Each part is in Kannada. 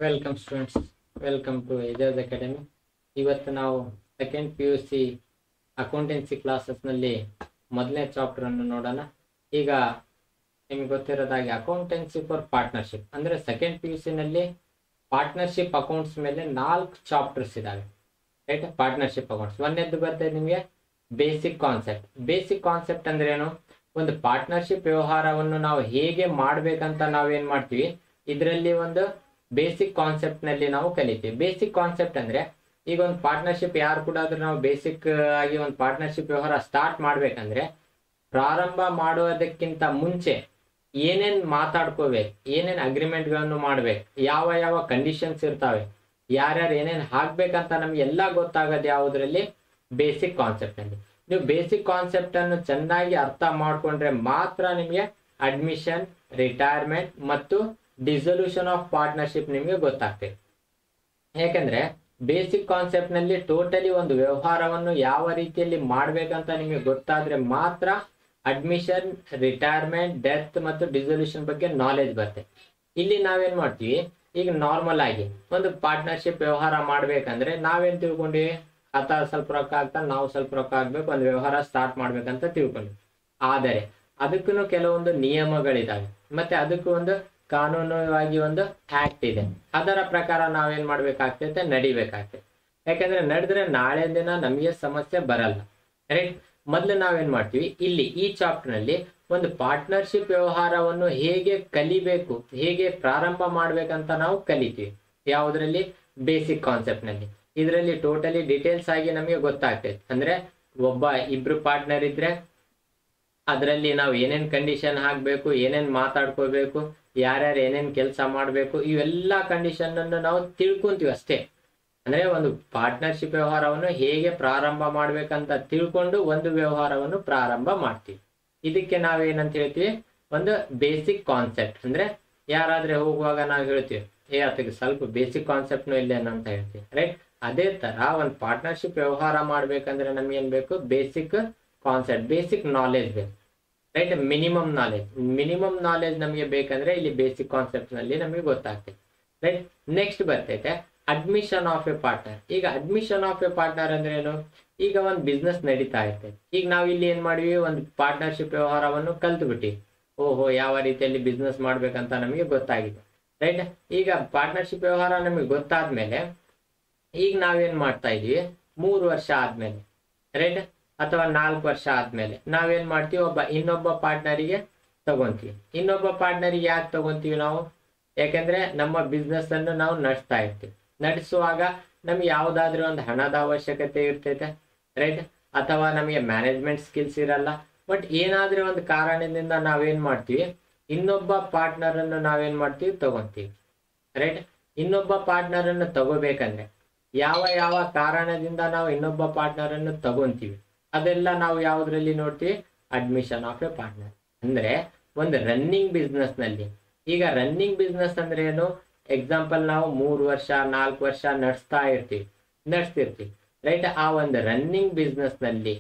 Welcome students, welcome to Ejaz academy. ಇವತ್ತು ನಾವು ಸೆಕೆಂಡ್ PUC ಅಕೌಂಟೆನ್ಸಿ ಕ್ಲಾಸಸ್ನಲ್ಲಿ ಮೊದಲನೇ ಚಾಪ್ಟರನ್ನು ನೋಡೋಣ. ಈಗ ನಿಮಗೆ ಗೊತ್ತಿರೋದಾಗಿ ಅಕೌಂಟೆನ್ಸಿ ಫಾರ್ ಪಾರ್ಟ್ನರ್ಶಿಪ್ ಅಂದರೆ ಸೆಕೆಂಡ್ PUCನಲ್ಲಿ ಪಾರ್ಟ್ನರ್ಶಿಪ್ ಅಕೌಂಟ್ಸ್ ಮೇಲೆ 4 ಚಾಪ್ಟರ್ಸ್ ಇದ್ದಾವೆ. ರೈಟ್, ಪಾರ್ಟ್ನರ್ಶಿಪ್ ಅಕೌಂಟ್ಸ್ ಒಂದೇದ್ದು ಬರ್ತದೆ ನಿಮಗೆ ಬೇಸಿಕ್ ಕಾನ್ಸೆಪ್ಟ್. ಬೇಸಿಕ್ ಕಾನ್ಸೆಪ್ಟ್ ಅಂದ್ರೆ ಏನು? ಒಂದು ಪಾರ್ಟ್ನರ್ಶಿಪ್ ವ್ಯವಹಾರವನ್ನು ನಾವು ಹೇಗೆ ಮಾಡ್ಬೇಕಂತ ನಾವೇನ್ ಮಾಡ್ತೀವಿ, ಇದರಲ್ಲಿ ಒಂದು ಬೇಸಿಕ್ ಕಾನ್ಸೆಪ್ಟ್ ನಲ್ಲಿ ನಾವು ಕಲಿತೀವಿ. ಬೇಸಿಕ್ ಕಾನ್ಸೆಪ್ಟ್ ಅಂದ್ರೆ ಈಗ ಒಂದು ಪಾರ್ಟ್ನರ್ಶಿಪ್ ಯಾರು ಕೂಡ ಆದ್ರೂ ನಾವು ಬೇಸಿಕ್ ಆಗಿ ಒಂದು ಪಾರ್ಟ್ನರ್ಶಿಪ್ ವ್ಯವಹಾರ ಸ್ಟಾರ್ಟ್ ಮಾಡ್ಬೇಕಂದ್ರೆ ಪ್ರಾರಂಭ ಮಾಡುವುದಕ್ಕಿಂತ ಮುಂಚೆ ಏನೇನ್ ಮಾತಾಡ್ಕೋಬೇಕು, ಏನೇನ್ ಅಗ್ರಿಮೆಂಟ್ ಗಳನ್ನು ಮಾಡ್ಬೇಕು, ಯಾವ ಯಾವ ಕಂಡೀಷನ್ಸ್ ಇರ್ತಾವೆ, ಯಾರ್ಯಾರು ಏನೇನ್ ಹಾಕ್ಬೇಕಂತ ನಮ್ಗೆ ಎಲ್ಲ ಗೊತ್ತಾಗೋದು ಯಾವುದ್ರಲ್ಲಿ? ಬೇಸಿಕ್ ಕಾನ್ಸೆಪ್ಟ್ ನಲ್ಲಿ. ನೀವು ಬೇಸಿಕ್ ಕಾನ್ಸೆಪ್ಟ್ ಅನ್ನು ಚೆನ್ನಾಗಿ ಅರ್ಥ ಮಾಡ್ಕೊಂಡ್ರೆ ಮಾತ್ರ ನಿಮಗೆ ಅಡ್ಮಿಷನ್, ರಿಟೈರ್ಮೆಂಟ್ ಮತ್ತು ಡಿಸೊಲ್ಯೂಷನ್ ಆಫ್ ಪಾರ್ಟ್ನರ್ಶಿಪ್ ನಿಮಗೆ ಗೊತ್ತಾಗ್ತದೆ. ಯಾಕಂದ್ರೆ ಬೇಸಿಕ್ ಕಾನ್ಸೆಪ್ಟ್ ನಲ್ಲಿ ಟೋಟಲಿ ಒಂದು ವ್ಯವಹಾರವನ್ನು ಯಾವ ರೀತಿಯಲ್ಲಿ ಮಾಡ್ಬೇಕಂತ ನಿಮಗೆ ಗೊತ್ತಾದ್ರೆ ಮಾತ್ರ ಅಡ್ಮಿಷನ್, ರಿಟೈರ್ಮೆಂಟ್, ಡೆತ್ ಮತ್ತು ಡಿಸೊಲ್ಯೂಷನ್ ಬಗ್ಗೆ ನಾಲೆಜ್ ಬರುತ್ತೆ. ಇಲ್ಲಿ ನಾವೇನ್ ಮಾಡ್ತೀವಿ, ಈಗ ನಾರ್ಮಲ್ ಆಗಿ ಒಂದು ಪಾರ್ಟ್ನರ್ಶಿಪ್ ವ್ಯವಹಾರ ಮಾಡ್ಬೇಕಂದ್ರೆ ನಾವೇನ್ ತಿಳ್ಕೊಂಡಿವಿ, ಆತ ಸ್ವಲ್ಪ ರೊಕ್ಕ ಆಗ್ತಾನೆ, ನಾವು ಸ್ವಲ್ಪ ರೊಕ್ಕ ಆಗ್ಬೇಕು, ಒಂದು ವ್ಯವಹಾರ ಸ್ಟಾರ್ಟ್ ಮಾಡ್ಬೇಕಂತ ತಿಳ್ಕೊಂಡ್ವಿ. ಆದರೆ ಅದಕ್ಕೂ ಕೆಲವೊಂದು ನಿಯಮಗಳಿದಾವೆ, ಮತ್ತೆ ಅದಕ್ಕೂ ಒಂದು ಕಾನೂನುವಾಗಿ ಒಂದು ಆಕ್ಟ್ ಇದೆ. ಅದರ ಪ್ರಕಾರ ನಾವೇನ್ ಮಾಡ್ಬೇಕಾಗ್ತೈತೆ, ನಡಿಬೇಕಾಗ್ತೈತೆ. ಯಾಕಂದ್ರೆ ನಡೆದ್ರೆ ನಾಳೆ ದಿನ ನಮಗೆ ಸಮಸ್ಯೆ ಬರಲ್ಲ. ರೈಟ್, ಮೊದ್ಲು ನಾವೇನ್ ಮಾಡ್ತೀವಿ, ಇಲ್ಲಿ ಈ ಚಾಪ್ಟರ್ ನಲ್ಲಿ ಒಂದು ಪಾರ್ಟ್ನರ್ಶಿಪ್ ವ್ಯವಹಾರವನ್ನು ಹೇಗೆ ಕಲಿಬೇಕು, ಹೇಗೆ ಪ್ರಾರಂಭ ಮಾಡ್ಬೇಕಂತ ನಾವು ಕಲಿತೀವಿ. ಯಾವುದ್ರಲ್ಲಿ? ಬೇಸಿಕ್ ಕಾನ್ಸೆಪ್ಟ್ ನಲ್ಲಿ. ಇದರಲ್ಲಿ ಟೋಟಲಿ ಡೀಟೇಲ್ಸ್ ಆಗಿ ನಮಗೆ ಗೊತ್ತಾಗ್ತೈತೆ. ಅಂದ್ರೆ ಇಬ್ರು ಪಾರ್ಟ್ನರ್ ಇದ್ರೆ ಅದರಲ್ಲಿ ನಾವು ಏನೇನ್ ಕಂಡೀಷನ್ ಹಾಕ್ಬೇಕು, ಏನೇನ್ ಮಾತಾಡ್ಕೋಬೇಕು, ಯಾರ್ಯಾರು ಏನೇನ್ ಕೆಲಸ ಮಾಡ್ಬೇಕು, ಇವೆಲ್ಲ ಕಂಡೀಷನ್ ಅನ್ನು ನಾವು ತಿಳ್ಕೊಂತೀವಿ ಅಷ್ಟೇ. ಅಂದ್ರೆ ಒಂದು ಪಾರ್ಟ್ನರ್ಶಿಪ್ ವ್ಯವಹಾರವನ್ನು ಹೇಗೆ ಪ್ರಾರಂಭ ಮಾಡ್ಬೇಕಂತ ತಿಳ್ಕೊಂಡು ಒಂದು ವ್ಯವಹಾರವನ್ನು ಪ್ರಾರಂಭ ಮಾಡ್ತೀವಿ. ಇದಕ್ಕೆ ನಾವೇನಂತ ಹೇಳ್ತೀವಿ, ಒಂದು ಬೇಸಿಕ್ ಕಾನ್ಸೆಪ್ಟ್. ಅಂದ್ರೆ ಯಾರಾದ್ರೆ ಹೋಗುವಾಗ ನಾವು ಹೇಳ್ತೀವಿ, ಅದಕ್ಕೆ ಸ್ವಲ್ಪ ಬೇಸಿಕ್ ಕಾನ್ಸೆಪ್ಟ್ನು ಇಲ್ಲ ಅಂತ ಹೇಳ್ತೀವಿ. ರೈಟ್, ಅದೇ ತರ ಒಂದು ಪಾರ್ಟ್ನರ್ಶಿಪ್ ವ್ಯವಹಾರ ಮಾಡ್ಬೇಕಂದ್ರೆ ನಮ್ಗೆ ಏನ್ ಬೇಕು? ಬೇಸಿಕ್ ಕಾನ್ಸೆಪ್ಟ್, ಬೇಸಿಕ್ ನಾಲೆಜ್ ಬೇಕು. ರೈಟ್, ಮಿನಿಮಮ್ ನಾಲೆಜ್ ನಮಗೆ ಬೇಕಂದ್ರೆ ಇಲ್ಲಿ ಬೇಸಿಕ್ ಕಾನ್ಸೆಪ್ಟ್ ನಲ್ಲಿ ನಮಗೆ ಗೊತ್ತಾಗ್ತದೆ. ರೈಟ್, ನೆಕ್ಸ್ಟ್ ಬರ್ತೈತೆ ಅಡ್ಮಿಷನ್ ಆಫ್ ಎ ಪಾರ್ಟ್ನರ್. ಈಗ ಅಡ್ಮಿಷನ್ ಆಫ್ ಎ ಪಾರ್ಟ್ನರ್ ಅಂದ್ರೆ ಏನು? ಈಗ ಒಂದು ಬಿಸ್ನೆಸ್ ನಡೀತಾ ಇರ್ತದೆ. ಈಗ ನಾವ್ ಇಲ್ಲಿ ಏನ್ ಮಾಡಿವಿ, ಒಂದು ಪಾರ್ಟ್ನರ್ಶಿಪ್ ವ್ಯವಹಾರವನ್ನು ಕಲ್ತು ಬಿಟ್ಟಿ, ಓಹೋ ಯಾವ ರೀತಿಯಲ್ಲಿ ಬಿಸ್ನೆಸ್ ಮಾಡ್ಬೇಕಂತ ನಮಗೆ ಗೊತ್ತಾಗಿದೆ. ರೈಟ್, ಈಗ ಪಾರ್ಟ್ನರ್ಶಿಪ್ ವ್ಯವಹಾರ ನಮಗೆ ಗೊತ್ತಾದ್ಮೇಲೆ ಈಗ ನಾವೇನ್ ಮಾಡ್ತಾ ಇದೀವಿ, 3 ವರ್ಷ ಆದ್ಮೇಲೆ, ರೈಟ್, ಅಥವಾ 4 ವರ್ಷ ಆದ್ಮೇಲೆ ನಾವೇನ್ ಮಾಡ್ತೀವಿ, ಇನ್ನೊಬ್ಬ ಪಾರ್ಟ್ನರಿಗೆ ತಗೊಂತೀವಿ. ಇನ್ನೊಬ್ಬ ಪಾರ್ಟ್ನರಿಗೆ ಯಾಕೆ ತಗೊಂತೀವಿ ನಾವು? ಯಾಕಂದ್ರೆ ನಮ್ಮ ಬಿಸ್ನೆಸ್ ಅನ್ನು ನಾವು ನಡೆಸ್ತಾ ಇರ್ತೀವಿ. ನಡೆಸುವಾಗ ನಮ್ಗೆ ಯಾವ್ದಾದ್ರು ಒಂದು ಹಣದ ಅವಶ್ಯಕತೆ ಇರ್ತೈತೆ. ರೈಟ್, ಅಥವಾ ನಮಗೆ ಮ್ಯಾನೇಜ್ಮೆಂಟ್ ಸ್ಕಿಲ್ಸ್ ಇರಲ್ಲ. ಬಟ್ ಏನಾದ್ರೂ ಒಂದು ಕಾರಣದಿಂದ ನಾವೇನ್ ಮಾಡ್ತೀವಿ, ಇನ್ನೊಬ್ಬ ಪಾರ್ಟ್ನರ್ ಅನ್ನು ನಾವೇನ್ ಮಾಡ್ತೀವಿ, ತಗೊಂತೀವಿ. ರೈಟ್, ಇನ್ನೊಬ್ಬ ಪಾರ್ಟ್ನರ್ ಅನ್ನು ತಗೋಬೇಕಂದ್ರೆ ಯಾವ ಯಾವ ಕಾರಣದಿಂದ ನಾವು ಇನ್ನೊಬ್ಬ ಪಾರ್ಟ್ನರ್ ಅನ್ನು ತಗೊಂತೀವಿ ಅದೆಲ್ಲ ನಾವು ಯಾವ್ದ್ರಲ್ಲಿ ನೋಡ್ತೀವಿ? Admission of A partner. ಅಂದ್ರೆ ಒಂದು ರನ್ನಿಂಗ್ ಬಿಸ್ನೆಸ್ ನಲ್ಲಿ. ಈಗ ರನ್ನಿಂಗ್ ಬಿಸ್ನೆಸ್ ಅಂದ್ರೆ ಏನು? ಎಕ್ಸಾಂಪಲ್ ನಾವು 3 ವರ್ಷ 4 ವರ್ಷ ನಡೆಸ್ತಿರ್ತೀವಿ. ರೈಟ್, ಆ ಒಂದು ರನ್ನಿಂಗ್ ಬಿಸ್ನೆಸ್ ನಲ್ಲಿ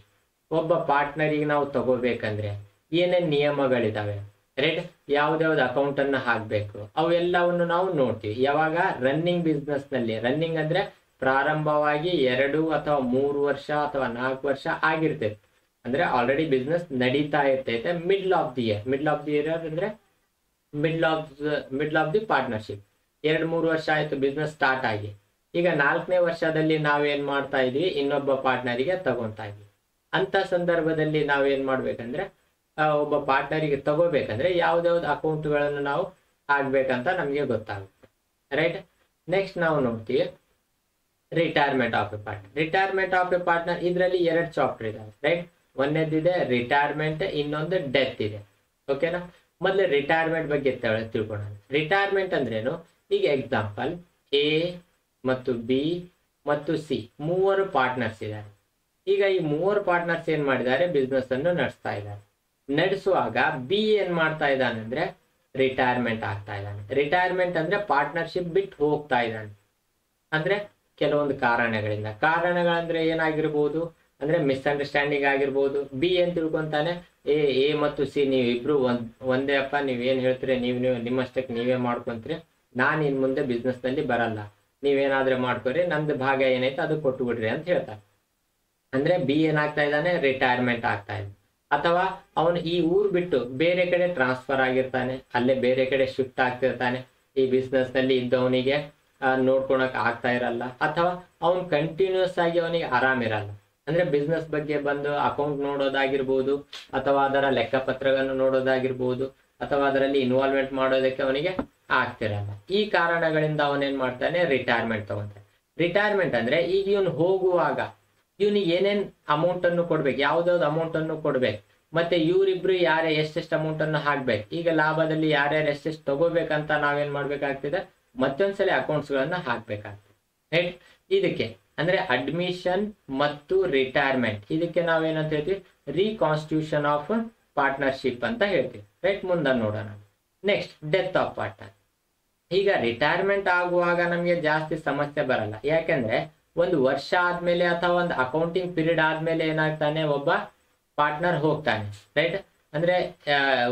ಒಬ್ಬ ಪಾರ್ಟ್ನರಿಗೆ ನಾವು ತಗೋಬೇಕಂದ್ರೆ ಏನೇನ್ ನಿಯಮಗಳಿದಾವೆ, ರೈಟ್, ಯಾವ್ದಾವ್ದು ಅಕೌಂಟ್ ಅನ್ನ ಹಾಕ್ಬೇಕು, ಅವೆಲ್ಲವನ್ನು ನಾವು ನೋಡ್ತೀವಿ. ಯಾವಾಗ? ರನ್ನಿಂಗ್ ಬಿಸ್ನೆಸ್ ನಲ್ಲಿ. ರನ್ನಿಂಗ್ ಅಂದ್ರೆ ಪ್ರಾರಂಭವಾಗಿ 2 ಅಥವಾ 3 ವರ್ಷ ಅಥವಾ 4 ವರ್ಷ ಆಗಿರ್ತೈತೆ. ಅಂದ್ರೆ ಆಲ್ರೆಡಿ ಬಿಸ್ನೆಸ್ ನಡೀತಾ ಇರ್ತೈತೆ. ಮಿಡ್ಲ್ ಆಫ್ ದಿ ಇಯರ್ ಅಂದ್ರೆ ಮಿಡ್ಲ್ ಆಫ್ ದಿ ಪಾರ್ಟ್ನರ್ಶಿಪ್. 2-3 ವರ್ಷ ಆಯ್ತು ಬಿಸ್ನೆಸ್ ಸ್ಟಾರ್ಟ್ ಆಗಿ. ಈಗ 4ನೇ ವರ್ಷದಲ್ಲಿ ನಾವೇನ್ ಮಾಡ್ತಾ ಇದೀವಿ, ಇನ್ನೊಬ್ಬ ಪಾರ್ಟ್ನರಿಗೆ ತಗೊಂತಾ ಇದೀವಿ. ಅಂತ ಸಂದರ್ಭದಲ್ಲಿ ನಾವೇನ್ ಮಾಡ್ಬೇಕಂದ್ರೆ, ಒಬ್ಬ ಪಾರ್ಟ್ನರಿಗೆ ತಗೋಬೇಕಂದ್ರೆ ಯಾವ್ದಾವ್ದು ಅಕೌಂಟ್ಗಳನ್ನು ನಾವು ಹಾಕ್ಬೇಕಂತ ನಮ್ಗೆ ಗೊತ್ತಾಗುತ್ತೆ. ರೈಟ್, ನೆಕ್ಸ್ಟ್ ನಾವು ನೋಡ್ತೀವಿ ರಿಟೈರ್ಮೆಂಟ್ ಆಫ್ ಎ ಪಾರ್ಟ್ನರ್. ಇದರಲ್ಲಿ 2 ಚಾಪ್ಟರ್ ಇದಾವೆ. ರೈಟ್, ಒಂದೇದಿದೆ ರಿಟೈರ್ಮೆಂಟ್, ಇನ್ನೊಂದು ಡೆತ್ ಇದೆ. ಓಕೆನಾ? ಮೊದಲು ರಿಟೈರ್ಮೆಂಟ್ ಬಗ್ಗೆ ತಿಳ್ಕೊಳ್ಳೋಣ. ರಿಟೈರ್ಮೆಂಟ್ ಅಂದ್ರೇನು? ಈಗ ಎಕ್ಸಾಂಪಲ್ A ಮತ್ತು B ಮತ್ತು C 3 ಪಾರ್ಟ್ನರ್ಸ್ ಇದ್ದಾರೆ. ಈಗ ಈ 3 ಪಾರ್ಟ್ನರ್ಸ್ ಏನ್ ಮಾಡಿದ್ದಾರೆ, ಬಿಸ್ನೆಸ್ ಅನ್ನು ನಡೆಸ್ತಾ ಇದ್ದಾರೆ. ನಡೆಸುವಾಗ B ಏನ್ ಮಾಡ್ತಾ ಇದ್ದಾನೆ ಅಂದ್ರೆ ರಿಟೈರ್ಮೆಂಟ್ ಆಗ್ತಾ ಇದ್ದಾನೆ. ರಿಟೈರ್ಮೆಂಟ್ ಅಂದ್ರೆ ಪಾರ್ಟ್ನರ್ಶಿಪ್ ಬಿಟ್ಟು ಹೋಗ್ತಾ ಇದ್ದಾನೆ. ಅಂದ್ರೆ ಕೆಲವೊಂದು ಕಾರಣಗಳಂದ್ರೆ ಏನಾಗಿರ್ಬೋದು ಅಂದ್ರೆ ಮಿಸ್ಅಂಡರ್ಸ್ಟ್ಯಾಂಡಿಂಗ್ ಆಗಿರ್ಬೋದು. B ಏನ್ ತಿಳ್ಕೊಂತಾನೆ, ಎ ಮತ್ತು ಸಿ ನೀವಿಬ್ರು ಒಂದೇ ಅಪ್ಪ, ನೀವ್ ಏನ್ ಹೇಳ್ತೀರಿ ನೀವು ನಿಮ್ಮಷ್ಟಕ್ಕೆ ನೀವೇ ಮಾಡ್ಕೊಂತೀರಿ, ನಾನು ಇನ್ ಮುಂದೆ ಬಿಸ್ನೆಸ್ ನಲ್ಲಿ ಬರಲ್ಲ, ನೀವೇನಾದ್ರೂ ಮಾಡ್ಕೊರಿ, ನಂದು ಭಾಗ ಏನೈತೆ ಅದು ಕೊಟ್ಟು ಬಿಡ್ರಿ ಅಂತ ಹೇಳ್ತಾರೆ. ಅಂದ್ರೆ ಬಿ ಏನಾಗ್ತಾ ಇದ್ದಾನೆ, ರಿಟೈರ್ಮೆಂಟ್ ಆಗ್ತಾ ಇದೆ. ಅಥವಾ ಅವನು ಈ ಊರು ಬಿಟ್ಟು ಬೇರೆ ಕಡೆ ಟ್ರಾನ್ಸ್ಫರ್ ಆಗಿರ್ತಾನೆ, ಅಲ್ಲೇ ಬೇರೆ ಕಡೆ ಶಿಫ್ಟ್ ಆಗ್ತಿರ್ತಾನೆ, ಈ ಬಿಸ್ನೆಸ್ ನಲ್ಲಿ ಇದ್ದವನಿಗೆ ನೋಡ್ಕೊಳಕ್ ಆಗ್ತಾ ಇರಲ್ಲ. ಅಥವಾ ಅವನು ಕಂಟಿನ್ಯೂಸ್ ಆಗಿ ಅವನಿಗೆ ಆರಾಮಿರಲ್ಲ, ಅಂದ್ರೆ ಬಿಸ್ನೆಸ್ ಬಗ್ಗೆ ಬಂದು ಅಕೌಂಟ್ ನೋಡೋದಾಗಿರ್ಬೋದು, ಅಥವಾ ಅದರ ಲೆಕ್ಕಪತ್ರಗಳನ್ನು ನೋಡೋದಾಗಿರ್ಬೋದು, ಅಥವಾ ಅದರಲ್ಲಿ ಇನ್ವಾಲ್ವ್ಮೆಂಟ್ ಮಾಡೋದಕ್ಕೆ ಅವನಿಗೆ ಆಗ್ತಿರಲ್ಲ. ಈ ಕಾರಣಗಳಿಂದ ಅವನೇನ್ ಮಾಡ್ತಾನೆ, ರಿಟೈರ್ಮೆಂಟ್ ತಗೊಂತಾನೆ. ರಿಟೈರ್ಮೆಂಟ್ ಅಂದ್ರೆ ಈಗ ಇವನು ಹೋಗುವಾಗ ಇವನಿಗೆ ಏನೇನ್ ಅಮೌಂಟ್ ಅನ್ನು ಕೊಡ್ಬೇಕು, ಯಾವ್ದಾವ್ದು ಅಮೌಂಟ್ ಅನ್ನು ಕೊಡ್ಬೇಕು, ಮತ್ತೆ ಇವರಿಬ್ರು ಯಾರೇ ಎಷ್ಟೆಷ್ಟು ಅಮೌಂಟ್ ಅನ್ನು ಹಾಕ್ಬೇಕು, ಈಗ ಲಾಭದಲ್ಲಿ ಯಾರ್ಯಾರು ಎಷ್ಟೆಷ್ಟು ತಗೋಬೇಕಂತ ನಾವೇನ್ ಮಾಡ್ಬೇಕಾಗ್ತಿದೆ, ಮತ್ತೊಂದ್ಸಲ ಅಕೌಂಟ್ಸ್ ಗಳನ್ನ ಹಾಕ್ಬೇಕಾಗ್ತದೆ. ರೈಟ್, ಇದಕ್ಕೆ ಅಂದ್ರೆ ಅಡ್ಮಿಷನ್ ಮತ್ತು ರಿಟೈರ್ಮೆಂಟ್, ಇದಕ್ಕೆ ನಾವೇನಂತ ಹೇಳ್ತೀವಿ, ರೀಕಾನ್ಸ್ಟಿಟ್ಯೂಷನ್ ಆಫ್ ಪಾರ್ಟ್ನರ್ಶಿಪ್ ಅಂತ ಹೇಳ್ತೀವಿ. ರೈಟ್, ಮುಂದೆ ನೋಡೋಣ. Next, death of partner. ಈಗ ರಿಟೈರ್ಮೆಂಟ್ ಆಗುವಾಗ ನಮ್ಗೆ ಜಾಸ್ತಿ ಸಮಸ್ಯೆ ಬರಲ್ಲ, ಯಾಕೆಂದ್ರೆ ಒಂದು ವರ್ಷ ಆದ್ಮೇಲೆ ಅಥವಾ ಒಂದು ಅಕೌಂಟಿಂಗ್ ಪೀರಿಯಡ್ ಆದ್ಮೇಲೆ ಏನಾಗ್ತಾನೆ, ಒಬ್ಬ ಪಾರ್ಟ್ನರ್ ಹೋಗ್ತಾನೆ. ರೈಟ್, ಅಂದ್ರೆ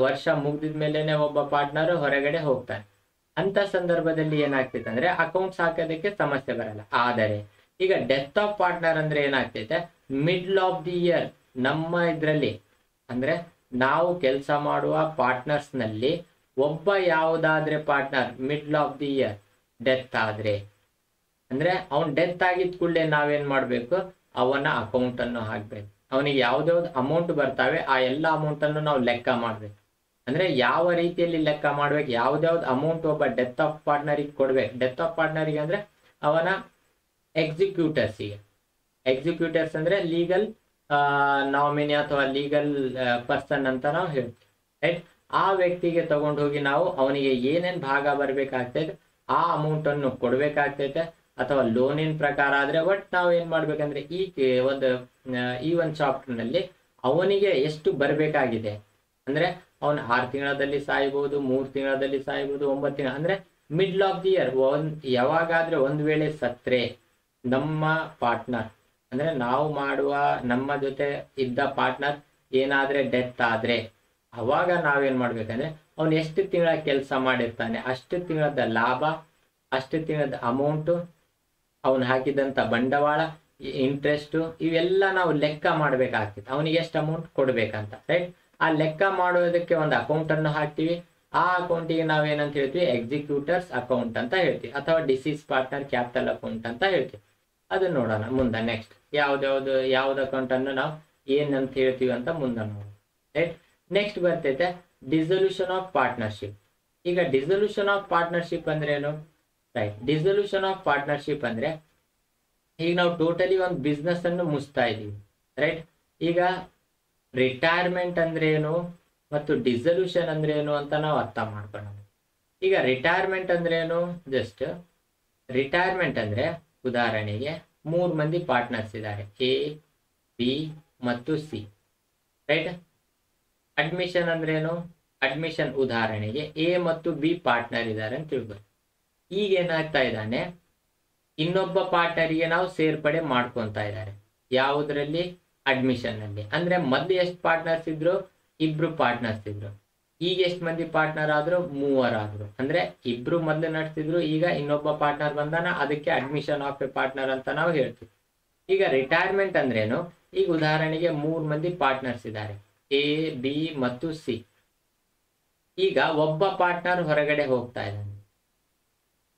ವರ್ಷ ಮುಗ್ದಿದ್ಮೇಲೆನೆ ಒಬ್ಬ ಪಾರ್ಟ್ನರ್ ಹೊರಗಡೆ ಹೋಗ್ತಾನೆ. ಅಂತ ಸಂದರ್ಭದಲ್ಲಿ ಏನಾಗ್ತೈತೆ ಅಂದ್ರೆ ಅಕೌಂಟ್ಸ್ ಹಾಕೋದಕ್ಕೆ ಸಮಸ್ಯೆ ಬರಲ್ಲ. ಆದರೆ ಈಗ ಡೆತ್ ಆಫ್ ಪಾರ್ಟ್ನರ್ ಅಂದ್ರೆ ಏನಾಗ್ತೈತೆ, ಮಿಡ್ಲ್ ಆಫ್ ದಿ ಇಯರ್ ನಮ್ಮ ಇದ್ರಲ್ಲಿ ಅಂದ್ರೆ ನಾವು ಕೆಲಸ ಮಾಡುವ ಪಾರ್ಟ್ನರ್ಸ್ ನಲ್ಲಿ ಒಬ್ಬ ಯಾವುದಾದ್ರೆ partner middle of the year death ಆದ್ರೆ, ಅಂದ್ರೆ ಅವನ್ ಡೆತ್ ಆಗಿದ್ ಕೂಡಲೇ ನಾವೇನ್ ಮಾಡ್ಬೇಕು, ಅವನ ಅಕೌಂಟ್ ಅನ್ನು ಹಾಕ್ಬೇಕು. ಅವನಿಗೆ ಯಾವ್ದಾವ್ದು ಅಮೌಂಟ್ ಬರ್ತಾವೆ ಆ ಎಲ್ಲ ಅಮೌಂಟ್ ಅನ್ನು ನಾವು ಲೆಕ್ಕ ಮಾಡ್ಬೇಕು. ಅಂದ್ರೆ ಯಾವ ರೀತಿಯಲ್ಲಿ ಲೆಕ್ಕ ಮಾಡ್ಬೇಕು, ಯಾವ್ದಾವ್ದು ಅಮೌಂಟ್ ಒಬ್ಬ ಡೆತ್ ಆಫ್ ಪಾರ್ಟ್ನರಿಗೆ ಕೊಡ್ಬೇಕು. ಡೆತ್ ಆಫ್ ಪಾರ್ಟ್ನರಿಗೆ ಅಂದ್ರೆ ಅವನ ಎಕ್ಸಿಕ್ಯೂಟರ್ಸ್ ಅಂದ್ರೆ ಲೀಗಲ್ ನಾಮಿನಿ ಅಥವಾ ಲೀಗಲ್ ಪರ್ಸನ್ ಅಂತ ನಾವು ಹೇಳ್ತೀವಿ. ರೈಟ್, ಆ ವ್ಯಕ್ತಿಗೆ ತಗೊಂಡು ಹೋಗಿ ನಾವು ಅವನಿಗೆ ಏನೇನ್ ಭಾಗ ಬರ್ಬೇಕಾಗ್ತೈತೆ ಆ ಅಮೌಂಟ್ ಅನ್ನು ಕೊಡ್ಬೇಕಾಗ್ತೈತೆ. ಅಥವಾ ಲೋನಿನ ಪ್ರಕಾರ ಆದ್ರೆ ಒಟ್ ನಾವು ಏನ್ ಮಾಡ್ಬೇಕಂದ್ರೆ ಈ ಒಂದು ಚಾಪ್ಟರ್ ನಲ್ಲಿ ಅವನಿಗೆ ಎಷ್ಟು ಬರ್ಬೇಕಾಗಿದೆ, ಅಂದ್ರೆ ಅವನ್ 6 ತಿಂಗಳಲ್ಲಿ ಸಾಯ್ಬಹುದು, 3 ತಿಂಗಳಲ್ಲಿ ಸಾಯ್ಬಹುದು, 9 ತಿಂಗಳ, ಅಂದ್ರೆ ಮಿಡ್ಲ್ ಆಫ್ ದಿ ಇಯರ್ ಯಾವಾಗಾದ್ರೆ ಒಂದ್ ವೇಳೆ ಸತ್ರೆ ನಮ್ಮ ಪಾರ್ಟ್ನರ್ ಅಂದ್ರೆ ನಾವು ಮಾಡುವ ನಮ್ಮ ಜೊತೆ ಇದ್ದ ಪಾರ್ಟ್ನರ್ ಏನಾದ್ರೆ ಡೆತ್ ಆದ್ರೆ ಅವಾಗ ನಾವೇನ್ ಮಾಡ್ಬೇಕಂದ್ರೆ ಅವ್ನು ಎಷ್ಟು ತಿಂಗಳ ಕೆಲಸ ಮಾಡಿರ್ತಾನೆ ಅಷ್ಟು ತಿಂಗಳದ ಲಾಭ, ಅಷ್ಟು ತಿಂಗಳದ ಅಮೌಂಟ್, ಅವನು ಹಾಕಿದಂತ ಬಂಡವಾಳ, ಇಂಟ್ರೆಸ್ಟ್, ಇವೆಲ್ಲ ನಾವು ಲೆಕ್ಕ ಮಾಡ್ಬೇಕಾಗ್ತದೆ. ಅವನಿಗೆ ಎಷ್ಟು ಅಮೌಂಟ್ ಕೊಡ್ಬೇಕಂತ. ರೈಟ್, ಆ ಲೆಕ್ಕ ಮಾಡೋದಕ್ಕೆ ಒಂದು ಅಕೌಂಟ್ ಅನ್ನು ಹಾಕ್ತಿವಿ. ಆ ಅಕೌಂಟಿಗೆ ನಾವೇನಂತ ಹೇಳ್ತೀವಿ, ಎಕ್ಸಿಕ್ಯೂಟರ್ಸ್ ಅಕೌಂಟ್ ಅಂತ ಹೇಳ್ತೀವಿ, ಅಥವಾ ಡಿಸೀಸ್ ಪಾರ್ಟ್ನರ್ ಕ್ಯಾಪಿಟಲ್ ಅಕೌಂಟ್ ಅಂತ ಹೇಳ್ತೀವಿ. ಅದನ್ನ ನೋಡೋಣ ಮುಂದೆ. ನೆಕ್ಸ್ಟ್ ಯಾವ್ದು ಅಕೌಂಟ್ ಅನ್ನು ನಾವು ಏನಂತ ಹೇಳ್ತೀವಿ ಅಂತ ಮುಂದೆ ನೋಡೋಣ. ರೈಟ್, ನೆಕ್ಸ್ಟ್ ಬರ್ತೈತೆ ಡಿಸೊಲ್ಯೂಷನ್ ಆಫ್ ಪಾರ್ಟ್ನರ್ಶಿಪ್. ಈಗ ಡಿಸೊಲ್ಯೂಷನ್ ಆಫ್ ಪಾರ್ಟ್ನರ್ಶಿಪ್ ಅಂದ್ರೆ ಏನು? ರೈಟ್, ಡಿಸೊಲ್ಯೂಷನ್ ಆಫ್ ಪಾರ್ಟ್ನರ್ಶಿಪ್ ಅಂದ್ರೆ ಈಗ ನಾವು ಟೋಟಲಿ ಒಂದು ಬಿಸ್ನೆಸ್ ಅನ್ನು ಮುಚ್ತಾ ಇದೀವಿ. ರೈಟ್, ಈಗ ರಿಟೈರ್ಮೆಂಟ್ ಅಂದ್ರೆ ಏನು ಮತ್ತು ಡಿಸೊಲ್ಯೂಷನ್ ಅಂದ್ರೆ ಏನು ಅಂತ ನಾವು ಅರ್ಥ ಮಾಡ್ಕೊಳ್ಳೋಣ. ಈಗ ರಿಟೈರ್ಮೆಂಟ್ ಅಂದ್ರೆ ಏನು? ಜಸ್ಟ್ ರಿಟೈರ್ಮೆಂಟ್ ಅಂದ್ರೆ ಉದಾಹರಣೆಗೆ 3 ಮಂದಿ ಪಾರ್ಟ್ನರ್ಸ್ ಇದ್ದಾರೆ, ಎ, ಬಿ ಮತ್ತು ಸಿ. ರೈಟ್, ಅಡ್ಮಿಷನ್ ಅಂದ್ರೆ ಏನು? ಅಡ್ಮಿಷನ್ ಉದಾಹರಣೆಗೆ ಎ ಮತ್ತು ಬಿ ಪಾರ್ಟ್ನರ್ ಇದ್ದಾರೆ ಅಂತ ತಿಳ್ಬೋದು. ಈಗ ಏನಾಗ್ತಾ ಇದ್ದಾನೆ, ಇನ್ನೊಬ್ಬ ಪಾರ್ಟ್ನರಿಗೆ ನಾವು ಸೇರ್ಪಡೆ ಮಾಡ್ಕೊಂತ ಇದ್ದಾರೆ. ಯಾವುದ್ರಲ್ಲಿ? ಅಡ್ಮಿಷನ್ ನಲ್ಲಿ. ಅಂದ್ರೆ ಮೊದ್ಲು ಎಷ್ಟು ಪಾರ್ಟ್ನರ್ಸ್ ಇದ್ರು? 2 ಪಾರ್ಟ್ನರ್ಸ್ ಇದ್ರು. ಈಗ ಎಷ್ಟು ಮಂದಿ ಪಾರ್ಟ್ನರ್ ಆದ್ರು? 3 ಆದ್ರು. ಅಂದ್ರೆ 2 ಮೊದ್ಲು ನಡೆಸ್ತಿದ್ರು, ಈಗ ಇನ್ನೊಬ್ಬ ಪಾರ್ಟ್ನರ್ ಬಂದಾನ, ಅದಕ್ಕೆ ಅಡ್ಮಿಷನ್ ಆಫ್ ಎ ಪಾರ್ಟ್ನರ್ ಅಂತ ನಾವು ಹೇಳ್ತೀವಿ. ಈಗ ರಿಟೈರ್ಮೆಂಟ್ ಅಂದ್ರೇನು? ಈಗ ಉದಾಹರಣೆಗೆ 3 ಮಂದಿ ಪಾರ್ಟ್ನರ್ಸ್ ಇದ್ದಾರೆ, ಎ, ಬಿ ಮತ್ತು ಸಿ. ಈಗ ಒಬ್ಬ ಪಾರ್ಟ್ನರ್ ಹೊರಗಡೆ ಹೋಗ್ತಾ ಇದ್ದಾನೆ.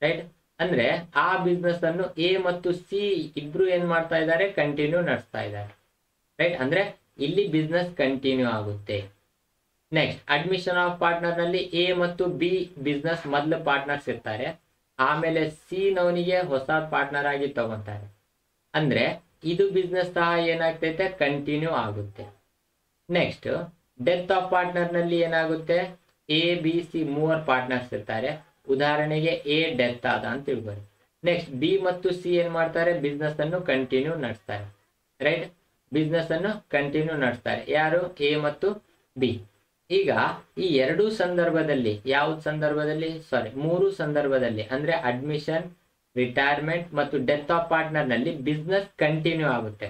ರೈಟ್, ಅಂದ್ರೆ ಆ ಬಿಸ್ನೆಸ್ ಅನ್ನು ಎ ಮತ್ತು ಸಿ ಇಬ್ರು ಏನ್ ಮಾಡ್ತಾ ಇದ್ದಾರೆ? ಕಂಟಿನ್ಯೂ ನಡೆಸ್ತಾ ಇದ್ದಾರೆ. ರೈಟ್, ಅಂದ್ರೆ ಇಲ್ಲಿ ಬಿಸ್ನೆಸ್ ಕಂಟಿನ್ಯೂ ಆಗುತ್ತೆ. ನೆಕ್ಸ್ಟ್, ಅಡ್ಮಿಷನ್ ಆಫ್ ಪಾರ್ಟ್ನರ್ ನಲ್ಲಿ ಎ ಮತ್ತು ಬಿ ಬಿಸ್ನೆಸ್ ಮೊದಲು ಪಾರ್ಟ್ನರ್ಸ್ ಇರ್ತಾರೆ, ಆಮೇಲೆ ಸಿ ನವನಿಗೆ ಹೊಸ ಪಾರ್ಟ್ನರ್ ಆಗಿ ತಗೊಂತಾರೆ. ಅಂದ್ರೆ ಇದು ಬಿಸ್ನೆಸ್ ಸಹ ಏನಾಗ್ತೈತೆ? ಕಂಟಿನ್ಯೂ ಆಗುತ್ತೆ. ನೆಕ್ಸ್ಟ್, ಡೆತ್ ಆಫ್ ಪಾರ್ಟ್ನರ್ ನಲ್ಲಿ ಏನಾಗುತ್ತೆ? ಎ, ಬಿ, ಸಿ 3 ಪಾರ್ಟ್ನರ್ಸ್ ಇರ್ತಾರೆ. ಉದಾಹರಣೆಗೆ ಎ ಡೆತ್ ಆದ ಅಂತ ತಿಳ್ಕೊಳ್ಳಿ. ನೆಕ್ಸ್ಟ್, ಬಿ ಮತ್ತು ಸಿ ಏನ್ ಮಾಡ್ತಾರೆ? ಬಿಸ್ನೆಸ್ ಅನ್ನು ಕಂಟಿನ್ಯೂ ನಡೆಸ್ತಾರೆ. ರೈಟ್, ಬಿಸ್ನೆಸ್ ಅನ್ನು ಕಂಟಿನ್ಯೂ ನಡೆಸ್ತಾರೆ. ಯಾರು? ಎ ಮತ್ತು ಬಿ. ಈಗ ಈ 2 ಸಂದರ್ಭದಲ್ಲಿ, ಯಾವ್ದು ಸಂದರ್ಭದಲ್ಲಿ? 3 ಸಂದರ್ಭದಲ್ಲಿ, ಅಂದ್ರೆ ಅಡ್ಮಿಷನ್, ರಿಟೈರ್ಮೆಂಟ್ ಮತ್ತು ಡೆತ್ ಆಫ್ ಪಾರ್ಟ್ನರ್ ನಲ್ಲಿ ಬಿಸ್ನೆಸ್ ಕಂಟಿನ್ಯೂ ಆಗುತ್ತೆ.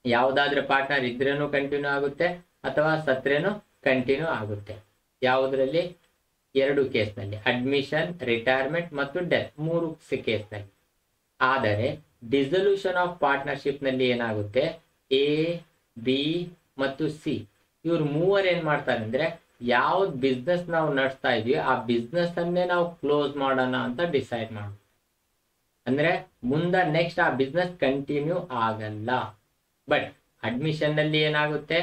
ಯಾವ್ದಾದ್ರೆ ಪಾರ್ಟ್ನರ್ ಇದ್ರೇನು ಕಂಟಿನ್ಯೂ ಆಗುತ್ತೆ, ಅಥವಾ ಸತ್ರೇನು ಕಂಟಿನ್ಯೂ ಆಗುತ್ತೆ. ಯಾವುದ್ರಲ್ಲಿ? ಎರಡು ಕೇಸ್ನಲ್ಲಿ, ಅಡ್ಮಿಷನ್, ರಿಟೈರ್ಮೆಂಟ್ ಮತ್ತು ಡೆತ್, ಮೂರು ಕೇಸ್ನಲ್ಲಿ. ಆದರೆ ಡಿಸಲ್ಯೂಷನ್ ಆಫ್ ಪಾರ್ಟ್ನರ್ಶಿಪ್ ನಲ್ಲಿ ಏನಾಗುತ್ತೆ, ಎ, ಬಿ ಮತ್ತು ಸಿ ಇವ್ರು ಮೂವರು ಏನ್ ಮಾಡ್ತಾರೆ ಅಂದ್ರೆ, ಯಾವ್ದು ಬಿಸ್ನೆಸ್ ನಾವು ನಡೆಸ್ತಾ ಇದೀವಿ ಆ ಬಿಸ್ನೆಸ್ ಅನ್ನೇ ನಾವು ಕ್ಲೋಸ್ ಮಾಡೋಣ ಅಂತ ಡಿಸೈಡ್ ಮಾಡೋದು. ಅಂದ್ರೆ ಮುಂದೆ ನೆಕ್ಸ್ಟ್ ಆ ಬಿಸ್ನೆಸ್ ಕಂಟಿನ್ಯೂ ಆಗಲ್ಲ. ಬಟ್ ಅಡ್ಮಿಷನ್ ನಲ್ಲಿ ಏನಾಗುತ್ತೆ,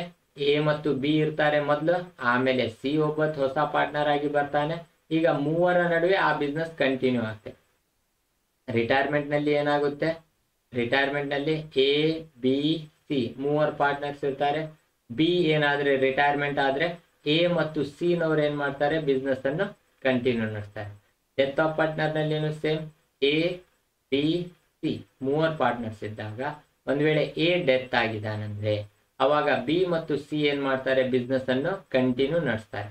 ಎ ಮತ್ತು ಬಿ ಇರ್ತಾರೆ ಮೊದಲು, ಆಮೇಲೆ ಸಿ ಒಬ್ಬತ್ತು ಹೊಸ ಪಾರ್ಟ್ನರ್ ಆಗಿ ಬರ್ತಾನೆ. ಈಗ ಮೂವರ ನಡುವೆ ಆ ಬಿಸ್ನೆಸ್ ಕಂಟಿನ್ಯೂ ಆಗುತ್ತೆ. ರಿಟೈರ್ಮೆಂಟ್ ನಲ್ಲಿ ಏನಾಗುತ್ತೆ, ರಿಟೈರ್ಮೆಂಟ್ ನಲ್ಲಿ ಎ, ಬಿ, ಸಿ ಮೂವರು ಪಾರ್ಟ್ನರ್ಸ್ ಇರ್ತಾರೆ. ಬಿ ಏನಾದ್ರೆ ರಿಟೈರ್ಮೆಂಟ್ ಆದ್ರೆ ಎ ಮತ್ತು ಸಿ ನವ್ರು ಏನ್ ಮಾಡ್ತಾರೆ, ಬಿಸ್ನೆಸ್ ಅನ್ನು ಕಂಟಿನ್ಯೂ ನಡೆಸ್ತಾರೆ. ಡೆತ್ ಆಫ್ ಪಾರ್ಟ್ನರ್ ನಲ್ಲಿ ಏನು ಸೇಮ್, ಎ, ಬಿ, ಸಿ ಮೂವರು ಪಾರ್ಟ್ನರ್ಸ್ ಇದ್ದಾಗ ಒಂದ್ ವೇಳೆ ಎ ಡೆತ್ ಆಗಿದ್ದಾನಂದ್ರೆ ಅವಾಗ ಬಿ ಮತ್ತು ಸಿ ಏನ್ ಮಾಡ್ತಾರೆ, ಬಿಸ್ನೆಸ್ ಅನ್ನು ಕಂಟಿನ್ಯೂ ನಡೆಸ್ತಾರೆ.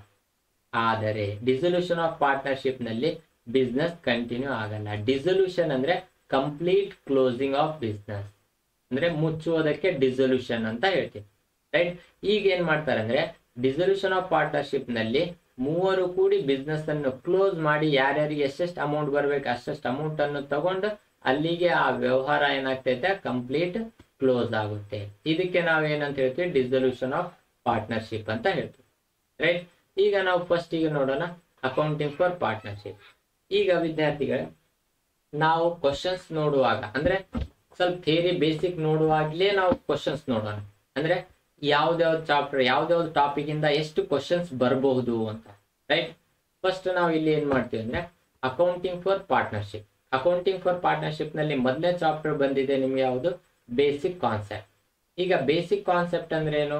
ಆದರೆ ಡಿಸಲ್ಯೂಷನ್ ಆಫ್ ಪಾರ್ಟ್ನರ್ಶಿಪ್ ನಲ್ಲಿ ಬಿಸ್ನೆಸ್ ಕಂಟಿನ್ಯೂ ಆಗಲ್ಲ. ಡಿಸಲ್ಯೂಷನ್ ಅಂದ್ರೆ ಕಂಪ್ಲೀಟ್ ಕ್ಲೋಸಿಂಗ್ ಆಫ್ ಬಿಸ್ನೆಸ್, ಅಂದ್ರೆ ಮುಚ್ಚುವುದಕ್ಕೆ ಡಿಸಲ್ಯೂಷನ್ ಅಂತ ಹೇಳ್ತೀವಿ, ರೈಟ್. ಈಗ ಏನ್ ಮಾಡ್ತಾರೆ ಅಂದ್ರೆ, ಡಿಸಲ್ಯೂಷನ್ ಆಫ್ ಪಾರ್ಟ್ನರ್ಶಿಪ್ ನಲ್ಲಿ ಮೂವರು ಕೂಡಿ ಬಿಸ್ನೆಸ್ ಅನ್ನು ಕ್ಲೋಸ್ ಮಾಡಿ ಯಾರ್ಯಾರಿಗೆ ಎಷ್ಟೆಷ್ಟು ಅಮೌಂಟ್ ಬರ್ಬೇಕು ಅಷ್ಟಷ್ಟು ಅಮೌಂಟ್ ಅನ್ನು ತಗೊಂಡು ಅಲ್ಲಿಗೆ ಆ ವ್ಯವಹಾರ ಏನಾಗ್ತೈತೆ, ಕಂಪ್ಲೀಟ್ ಕ್ಲೋಸ್ ಆಗುತ್ತೆ. ಇದಕ್ಕೆ ನಾವೇನಂತ ಹೇಳ್ತೀವಿ, ಡಿಸಲ್ಯೂಷನ್ ಆಫ್ ಪಾರ್ಟ್ನರ್ಶಿಪ್ ಅಂತ ಹೇಳ್ತೀವಿ, ರೈಟ್. ಈಗ ನಾವು ಫಸ್ಟ್ ಈಗ ನೋಡೋಣ ಅಕೌಂಟಿಂಗ್ ಫಾರ್ ಪಾರ್ಟ್ನರ್ಶಿಪ್. ಈಗ ವಿದ್ಯಾರ್ಥಿಗಳೇ, ನಾವು ಕ್ವಶನ್ಸ್ ನೋಡುವಾಗ ಅಂದ್ರೆ ಸ್ವಲ್ಪ ಥಿಯರಿ ಬೇಸಿಕ್ ನೋಡುವಾಗ್ಲೇ ನಾವು ಕ್ವಶನ್ಸ್ ನೋಡೋಣ. ಅಂದ್ರೆ ಯಾವ್ದಾವ್ದು ಚಾಪ್ಟರ್ ಯಾವ್ದಾವ್ದು ಟಾಪಿಕ್ ಇಂದ ಎಷ್ಟು ಕ್ವಶನ್ಸ್ ಬರಬಹುದು ಅಂತ, ರೈಟ್. ಫಸ್ಟ್ ನಾವು ಇಲ್ಲಿ ಏನ್ ಮಾಡ್ತೀವಿ ಅಂದ್ರೆ, accounting for partnership. Accounting for partnership ನಲ್ಲಿ ಮೊದಲನೇ ಚಾಪ್ಟರ್ ಬಂದಿದೆ ನಿಮ್ಗೆ ಯಾವುದು, ಬೇಸಿಕ್ ಕಾನ್ಸೆಪ್ಟ್. ಈಗ ಬೇಸಿಕ್ ಕಾನ್ಸೆಪ್ಟ್ ಅಂದ್ರೆ ಏನು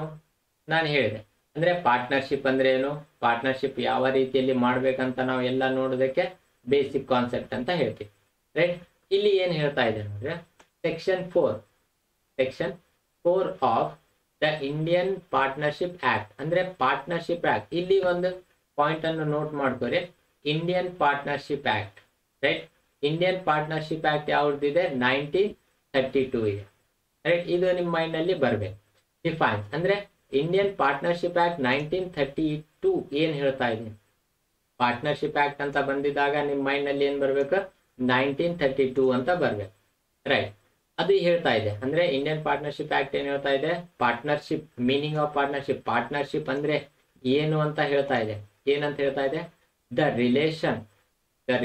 ನಾನು ಹೇಳಿದೆ, ಅಂದ್ರೆ ಪಾರ್ಟ್ನರ್ಶಿಪ್ ಅಂದ್ರೆ ಏನು, ಪಾರ್ಟ್ನರ್ಶಿಪ್ ಯಾವ ರೀತಿಯಲ್ಲಿ ಮಾಡ್ಬೇಕಂತ ನಾವು ಎಲ್ಲ ನೋಡೋದಕ್ಕೆ ಬೇಸಿಕ್ ಕಾನ್ಸೆಪ್ಟ್ ಅಂತ ಹೇಳ್ತೀವಿ, ರೈಟ್. ಇಲ್ಲಿ ಏನ್ ಹೇಳ್ತಾ ಇದೆ ನೋಡ್ರೆ, section 4 of the Indian partnership act, ಅಂದ್ರೆ ಪಾರ್ಟ್ನರ್ಶಿಪ್ ಆಕ್ಟ್. ಇಲ್ಲಿ ಒಂದು ಪಾಯಿಂಟ್ ಅನ್ನು ನೋಟ್ ಮಾಡ್ಕೊರಿ, Indian partnership act, right. Indian partnership act ಯಾವ್ದಿದೆ, 1932 ಇದೆ, ರೈಟ್. ಇದು ನಿಮ್ಮ ಮೈಂಡ್ ನಲ್ಲಿ ಬರ್ಬೇಕು. ಡಿಫೈನ್ಸ್ ಅಂದ್ರೆ ಇಂಡಿಯನ್ ಪಾರ್ಟ್ನರ್ಶಿಪ್ ಆಕ್ಟ್ 1932 ಏನ್ ಹೇಳ್ತಾ ಇದೆ, ಪಾರ್ಟ್ನರ್ಶಿಪ್ ಆಕ್ಟ್ ಅಂತ ಬಂದಿದ್ದಾಗ ನಿಮ್ಮ ಮೈಂಡ್ ನಲ್ಲಿ ಏನ್ ಬರ್ಬೇಕು, 1932 ಅಂತ ಬರ್ಬೇಕು, ರೈಟ್. ಅದು ಹೇಳ್ತಾ ಇದೆ ಅಂದ್ರೆ ಇಂಡಿಯನ್ ಪಾರ್ಟ್ನರ್ಶಿಪ್ ಆಕ್ಟ್ ಏನ್ ಹೇಳ್ತಾ ಇದೆ, partnership meaning of partnership, partnership ಅಂದ್ರೆ ಏನು ಅಂತ ಹೇಳ್ತಾ ಇದೆ. ಏನಂತ ಹೇಳ್ತಾ ಇದೆ, ದ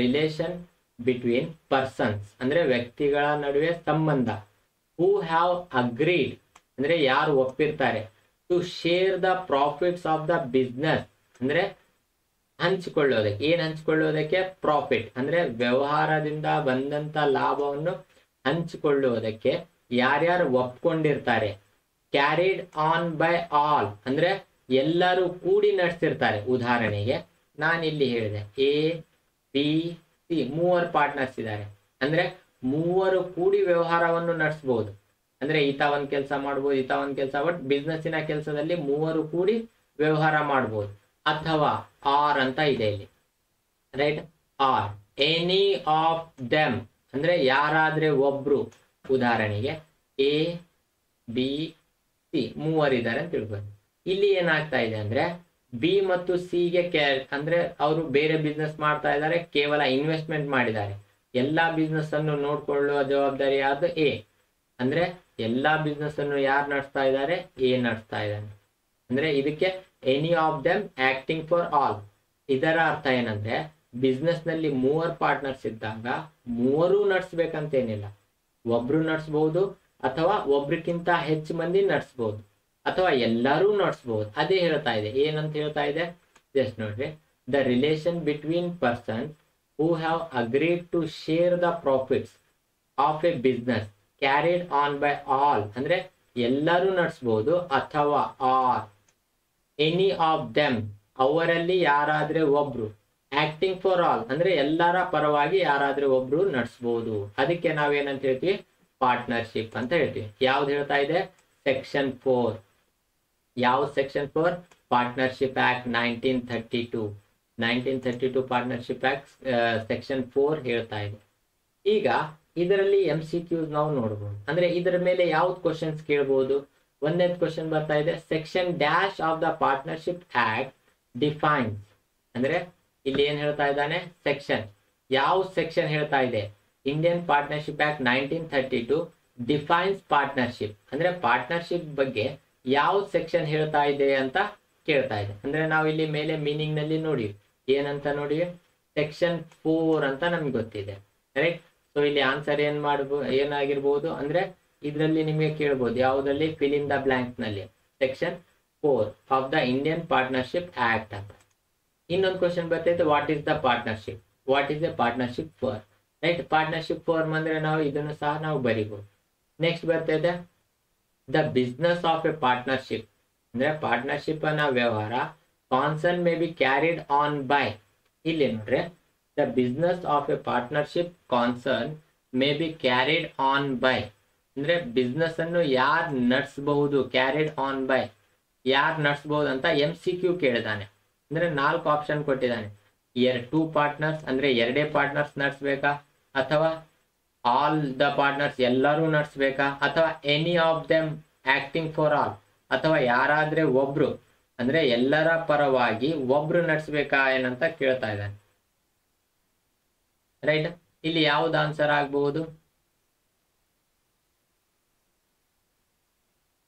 ರಿಲೇಷನ್ ಬಿಟ್ವೀನ್ ಪರ್ಸನ್ಸ್, ಅಂದ್ರೆ ವ್ಯಕ್ತಿಗಳ ನಡುವೆ ಸಂಬಂಧ, ಹೂ ಹ್ಯಾವ್ ಅಗ್ರೀಡ್ ಅಂದ್ರೆ ಯಾರು ಒಪ್ಪಿರ್ತಾರೆ, to share the profits of the business ಅಂದ್ರೆ ಹಂಚಿಕೊಳ್ಳೋದಕ್ಕೆ. ಏನ್ ಹಂಚಿಕೊಳ್ಳೋದಕ್ಕೆ, ಪ್ರಾಫಿಟ್ ಅಂದ್ರೆ ವ್ಯವಹಾರದಿಂದ ಬಂದಂತ ಲಾಭವನ್ನು ಹಂಚಿಕೊಳ್ಳುವುದಕ್ಕೆ ಯಾರ್ಯಾರು ಒಪ್ಕೊಂಡಿರ್ತಾರೆ. ಕ್ಯಾರಿಡ್ ಆನ್ ಬೈ ಆಲ್ ಅಂದ್ರೆ ಎಲ್ಲರೂ ಕೂಡಿ ನಡೆಸಿರ್ತಾರೆ. ಉದಾಹರಣೆಗೆ ನಾನು ಇಲ್ಲಿ ಹೇಳಿದೆ, ಎ, ಬಿ, ಸಿ ಮೂವರು ಪಾರ್ಟ್ನರ್ಸ್ ಇದ್ದಾರೆ, ಅಂದ್ರೆ ಮೂವರು ಕೂಡಿ ವ್ಯವಹಾರವನ್ನು ನಡೆಸಬಹುದು. ಅಂದ್ರೆ ಈತ ಒಂದ್ ಕೆಲಸ ಮಾಡ್ಬೋದು, ಈತ ಒಂದ್ ಕೆಲಸ, ಬಟ್ ಬಿಸ್ನೆಸ್ಸಿನ ಕೆಲಸದಲ್ಲಿ ಮೂವರು ಕೂಡಿ ವ್ಯವಹಾರ ಮಾಡ್ಬೋದು. ಅಥವಾ ಆರ್ ಅಂತ ಇದೆ ಇಲ್ಲಿ, right. R any of them ಅಂದ್ರೆ ಯಾರಾದ್ರೆ ಒಬ್ರು. ಉದಾಹರಣೆಗೆ ಎ, ಬಿ, ಸಿ ಮೂವರಿದ್ದಾರೆ ಅಂತ ತಿಳ್ಕೊಂಡು. ಇಲ್ಲಿ ಏನಾಗ್ತಾ ಇದೆ ಅಂದ್ರೆ, ಬಿ ಮತ್ತು ಸಿಗೆ ಅಂದ್ರೆ ಅವರು ಬೇರೆ ಬಿಸ್ನೆಸ್ ಮಾಡ್ತಾ ಇದ್ದಾರೆ, ಕೇವಲ ಇನ್ವೆಸ್ಟ್ಮೆಂಟ್ ಮಾಡಿದ್ದಾರೆ. ಎಲ್ಲಾ ಬಿಸ್ನೆಸ್ ಅನ್ನು ನೋಡ್ಕೊಳ್ಳುವ ಜವಾಬ್ದಾರಿ ಯಾವ್ದು, ಎ. ಅಂದ್ರೆ ಎಲ್ಲಾ ಬಿಸ್ನೆಸ್ ಅನ್ನು ಯಾರು ನಡೆಸ್ತಾ ಇದ್ದಾರೆ, ಎ ನಡೆಸ್ತಾ ಇದ್ದಾನೆ. ಅಂದ್ರೆ ಇದಕ್ಕೆ any of them acting for all. ಇದರ ಅರ್ಥ ಏನಂದ್ರೆ, ಬಿಸ್ನೆಸ್ ನಲ್ಲಿ ಮೂವರು ಪಾರ್ಟ್ನರ್ಸ್ ಇದ್ದಾಗ ಮೂವರು ನಡೆಸ್ಬೇಕಂತೇನಿಲ್ಲ, ಒಬ್ರು ನಡೆಸಬಹುದು ಅಥವಾ ಒಬ್ರಿಗಿಂತ ಹೆಚ್ಚು ಮಂದಿ ನಡೆಸಬಹುದು ಅಥವಾ ಎಲ್ಲರೂ ನಡೆಸಬಹುದು. ಅದೇ ಹೇಳ್ತಾ ಇದೆ. ಏನಂತ ಹೇಳ್ತಾ ಇದೆ, ಜಸ್ಟ್ ನೋಡ್ರಿ, the relation between persons who have agreed to share the profits of a business carried on by all ಅಂದ್ರೆ ಎಲ್ಲರೂ ನಡೆಸಬಹುದು, ಅಥವಾ ಆರ್ ಎನಿ ಆಫ್ ದೆಮ್ ಅವರಲ್ಲಿ ಯಾರಾದ್ರೆ ಒಬ್ರು, ಆಕ್ಟಿಂಗ್ ಫಾರ್ ಆಲ್ ಅಂದ್ರೆ ಎಲ್ಲರ ಪರವಾಗಿ ಯಾರಾದ್ರೆ ಒಬ್ರು ನಡೆಸಬಹುದು. ಅದಕ್ಕೆ ನಾವೇನಂತ ಹೇಳ್ತೀವಿ, ಪಾರ್ಟ್ನರ್ಶಿಪ್ ಅಂತ ಹೇಳ್ತೀವಿ. ಯಾವ್ದು ಹೇಳ್ತಾ ಇದೆ, ಸೆಕ್ಷನ್ 4. ಯಾವ section 4, partnership act 1932 partnership act section 4 ಹೇಳ್ತಾ ಇದೆ. ಈಗ ಇದರಲ್ಲಿ MCQs ನಾವು ನೋಡಬಹುದು. ಅಂದ್ರೆ ಇದರ ಮೇಲೆ ಯಾವ್ದು ಕ್ವಶನ್ಸ್ ಕೇಳಬಹುದು. ಒಂದನೇದು ಕ್ವಶನ್ ಬರ್ತಾ ಇದೆ, section dash of the partnership act defines ಅಂದ್ರೆ ಇಲ್ಲಿ ಏನ್ ಹೇಳ್ತಾ ಇದ್ದಾನೆ, ಸೆಕ್ಷನ್. ಯಾವ ಸೆಕ್ಷನ್ ಹೇಳ್ತಾ ಇದೆ? Indian partnership act 1932 defines partnership. ಅಂದ್ರೆ ಪಾರ್ಟ್ನರ್ಶಿಪ್ ಬಗ್ಗೆ ಯಾವ ಸೆಕ್ಷನ್ ಹೇಳ್ತಾ ಇದೆ ಅಂತ ಕೇಳ್ತಾ ಇದೆ. ಅಂದ್ರೆ ನಾವು ಇಲ್ಲಿ ಮೇಲೆ ಮೀನಿಂಗ್ ನಲ್ಲಿ ನೋಡಿ ಏನಂತ ನೋಡಿ, ಸೆಕ್ಷನ್ 4 ಅಂತ ನಮ್ಗೆ ಗೊತ್ತಿದೆ, ರೈಟ್. ಸೊ ಇಲ್ಲಿ ಆನ್ಸರ್ ಏನಾಗಿರ್ಬೋದು ಅಂದ್ರೆ ಇದರಲ್ಲಿ ನಿಮಗೆ ಕೇಳ್ಬೋದು, ಯಾವುದ್ರಲ್ಲಿ? ಫಿಲ್ ಇನ್ ದ ಬ್ಲಾಂಕ್ ನಲ್ಲಿ section 4 of the Indian partnership act ಅಂತ. ಇನ್ನೊಂದು ಕ್ವಶನ್ ಬರ್ತೈತೆ, what is the partnership? What is a partnership for? Right, partnership form ಅಂದ್ರೆ ನಾವು ಇದನ್ನು ಸಹ ನಾವು ಬರಿಬಹುದು. ನೆಕ್ಸ್ಟ್ ಬರ್ತೈತೆ the business of a partnership. ಅಂದ್ರೆ ಪಾರ್ಟ್ನರ್ಶಿಪ್ ಅನ್ನ ವ್ಯವಹಾರ concern may be carried on by. ಇಲ್ಲಿ ನೋಡ್ರಿ, the business of a partnership concern may be carried on by. ಅಂದ್ರೆ ಬಿಸ್ನೆಸ್ ಅನ್ನು ಯಾರು ನಡೆಸಬಹುದು, ಕ್ಯಾರಿಡ್ ಆನ್ ಬೈ ಯಾರು ನಡೆಸಬಹುದು ಅಂತ MCQ ಕೇಳಿದಾನೆ. ಅಂದ್ರೆ 4 ಆಪ್ಷನ್ ಕೊಟ್ಟಿದ್ದಾನೆ. 2 ಪಾರ್ಟ್ನರ್ಸ್ ಅಂದ್ರೆ ಎರಡೇ ಪಾರ್ಟ್ನರ್ಸ್ ನಡೆಸಬೇಕಾ, ಅಥವಾ ಆಲ್ ದ ಪಾರ್ಟ್ನರ್ಸ್ ಎಲ್ಲರೂ ನಡೆಸಬೇಕಾ, ಅಥವಾ any of them acting for all, ಅಥವಾ ಯಾರಾದ್ರೆ ಒಬ್ರು ಅಂದ್ರೆ ಎಲ್ಲರ ಪರವಾಗಿ ಒಬ್ರು ನಡೆಸಬೇಕಾ ಏನಂತ ಕೇಳ್ತಾ ಇದ್ದಾನೆ, ರೈಟ್. ಇಲ್ಲಿ ಯಾವ್ದು ಆನ್ಸರ್ ಆಗ್ಬಹುದು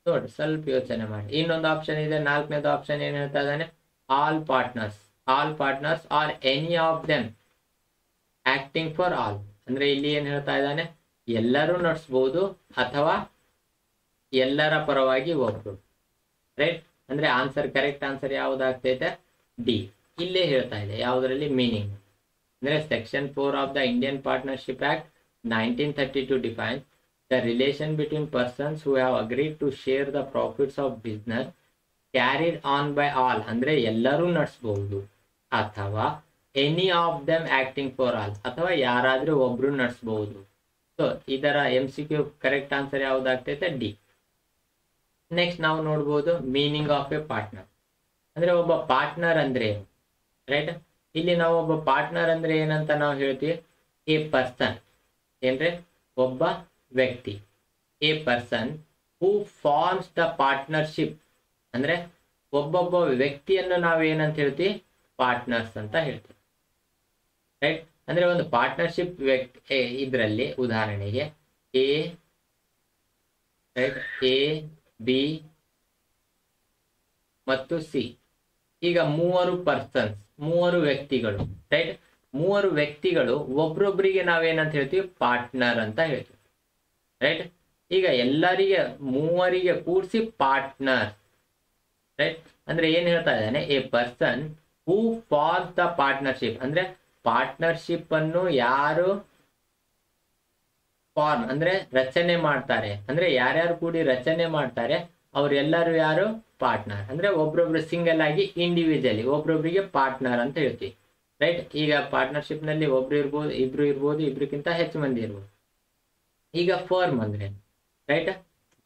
ನೋಡಿ, ಸ್ವಲ್ಪ ಯೋಚನೆ ಮಾಡಿ. ಇನ್ನೊಂದು ಆಪ್ಷನ್ ಇದೆ, 4ನೇದು ಆಪ್ಷನ್ ಏನ್ ಹೇಳ್ತಾ ಇದ್ದಾನೆ, all partners R any of them acting for all. ಅಂದ್ರೆ ಇಲ್ಲಿ ಏನ್ ಹೇಳ್ತಾ ಇದ್ದಾನೆ, ಎಲ್ಲರೂ ನಡೆಸಬಹುದು ಅಥವಾ ಎಲ್ಲರ ಪರವಾಗಿ ಒಬ್ರು, ರೈಟ್. ಅಂದ್ರೆ ಆನ್ಸರ್, ಕರೆಕ್ಟ್ ಆನ್ಸರ್ ಯಾವ್ದಾಗ್ತೈತೆ? ಡಿ. ಇಲ್ಲೇ ಹೇಳ್ತಾ ಇದೆ ಯಾವ್ದ್ರಲ್ಲಿ ಮೀನಿಂಗ್ ಅಂದ್ರೆ section 4 of the Indian partnership act 1932 defines the relation between persons who have agreed to share the profits of business carried on by all. ಅಂದ್ರೆ ಎಲ್ಲರೂ ನಡೆಸಬಹುದು ಅಥವಾ any of them acting for all, ಅಥವಾ ಯಾರಾದ್ರೂ ಒಬ್ರು ನಡೆಸಬಹುದು. ಸೊ ಇದರ MCQ ಕರೆಕ್ಟ್ ಆನ್ಸರ್ ಯಾವ್ದಾಗ್ತೈತೆ? ಡಿ. ನೆಕ್ಸ್ಟ್ ನಾವು ನೋಡ್ಬೋದು ಮೀನಿಂಗ್ ಆಫ್ ಎ ಪಾರ್ಟ್ನರ್. ಅಂದ್ರೆ ಒಬ್ಬ ಪಾರ್ಟ್ನರ್ ಅಂದ್ರೆ ರೈಟ್. ಇಲ್ಲಿ ನಾವು ಒಬ್ಬ ಪಾರ್ಟ್ನರ್ ಅಂದ್ರೆ ಏನಂತ ನಾವು ಹೇಳ್ತೀವಿ, ಎ ಪರ್ಸನ್ ಏನ್ರಿ, ಒಬ್ಬ ವ್ಯಕ್ತಿ. A person who forms the partnership. ಅಂದ್ರೆ ಒಬ್ಬೊಬ್ಬ ವ್ಯಕ್ತಿಯನ್ನು ನಾವು ಏನಂತ ಹೇಳ್ತೀವಿ, ಪಾರ್ಟ್ನರ್ಸ್ ಅಂತ ಹೇಳ್ತೀವಿ, ರೈಟ್. ಅಂದ್ರೆ ಒಂದು ಪಾರ್ಟ್ನರ್ಶಿಪ್ ವ್ಯಕ್ತಿ ಇದರಲ್ಲಿ ಉದಾಹರಣೆಗೆ ಎ, ರೈಟ್, ಎ, ಬಿ ಮತ್ತು ಸಿ. ಈಗ 3 ಪರ್ಸನ್ಸ್, 3 ವ್ಯಕ್ತಿಗಳು, ರೈಟ್. 3 ವ್ಯಕ್ತಿಗಳು ಒಬ್ರೊಬ್ರಿಗೆ ನಾವೇನಂತ ಹೇಳ್ತೀವಿ, ಪಾರ್ಟ್ನರ್ ಅಂತ ಹೇಳ್ತೀವಿ, ರೈಟ್. ಈಗ ಎಲ್ಲರಿಗೆ 3ರಿಗೆ ಕೂಡಿಸಿ ಪಾರ್ಟ್ನರ್, ರೈಟ್. ಅಂದ್ರೆ ಏನ್ ಹೇಳ್ತಾ ಇದ್ದಾನೆ, a person who forms the partnership. ಅಂದ್ರೆ ಪಾರ್ಟ್ನರ್ಶಿಪ್ ಅನ್ನು ಯಾರು ಫಾರ್ಮ್ ಅಂದ್ರೆ ರಚನೆ ಮಾಡ್ತಾರೆ, ಅಂದ್ರೆ ಯಾರ್ಯಾರು ಕೂಡಿ ರಚನೆ ಮಾಡ್ತಾರೆ ಅವ್ರೆಲ್ಲರೂ ಯಾರು, ಪಾರ್ಟ್ನರ್. ಅಂದ್ರೆ ಒಬ್ರೊಬ್ರು ಸಿಂಗಲ್ ಆಗಿ ಇಂಡಿವಿಜುವಲಿ ಒಬ್ರೊಬ್ರಿಗೆ ಪಾರ್ಟ್ನರ್ ಅಂತ ಹೇಳ್ತೀವಿ, ರೈಟ್. ಈಗ ಪಾರ್ಟ್ನರ್ಶಿಪ್ ನಲ್ಲಿ ಒಬ್ರು ಇರ್ಬೋದು, ಇಬ್ರು ಇರ್ಬೋದು, ಇಬ್ರಿಗಿಂತ ಹೆಚ್ಚು ಮಂದಿ ಇರ್ಬೋದು. ಈಗ ಫರ್ಮ್ ಅಂದ್ರೆ right,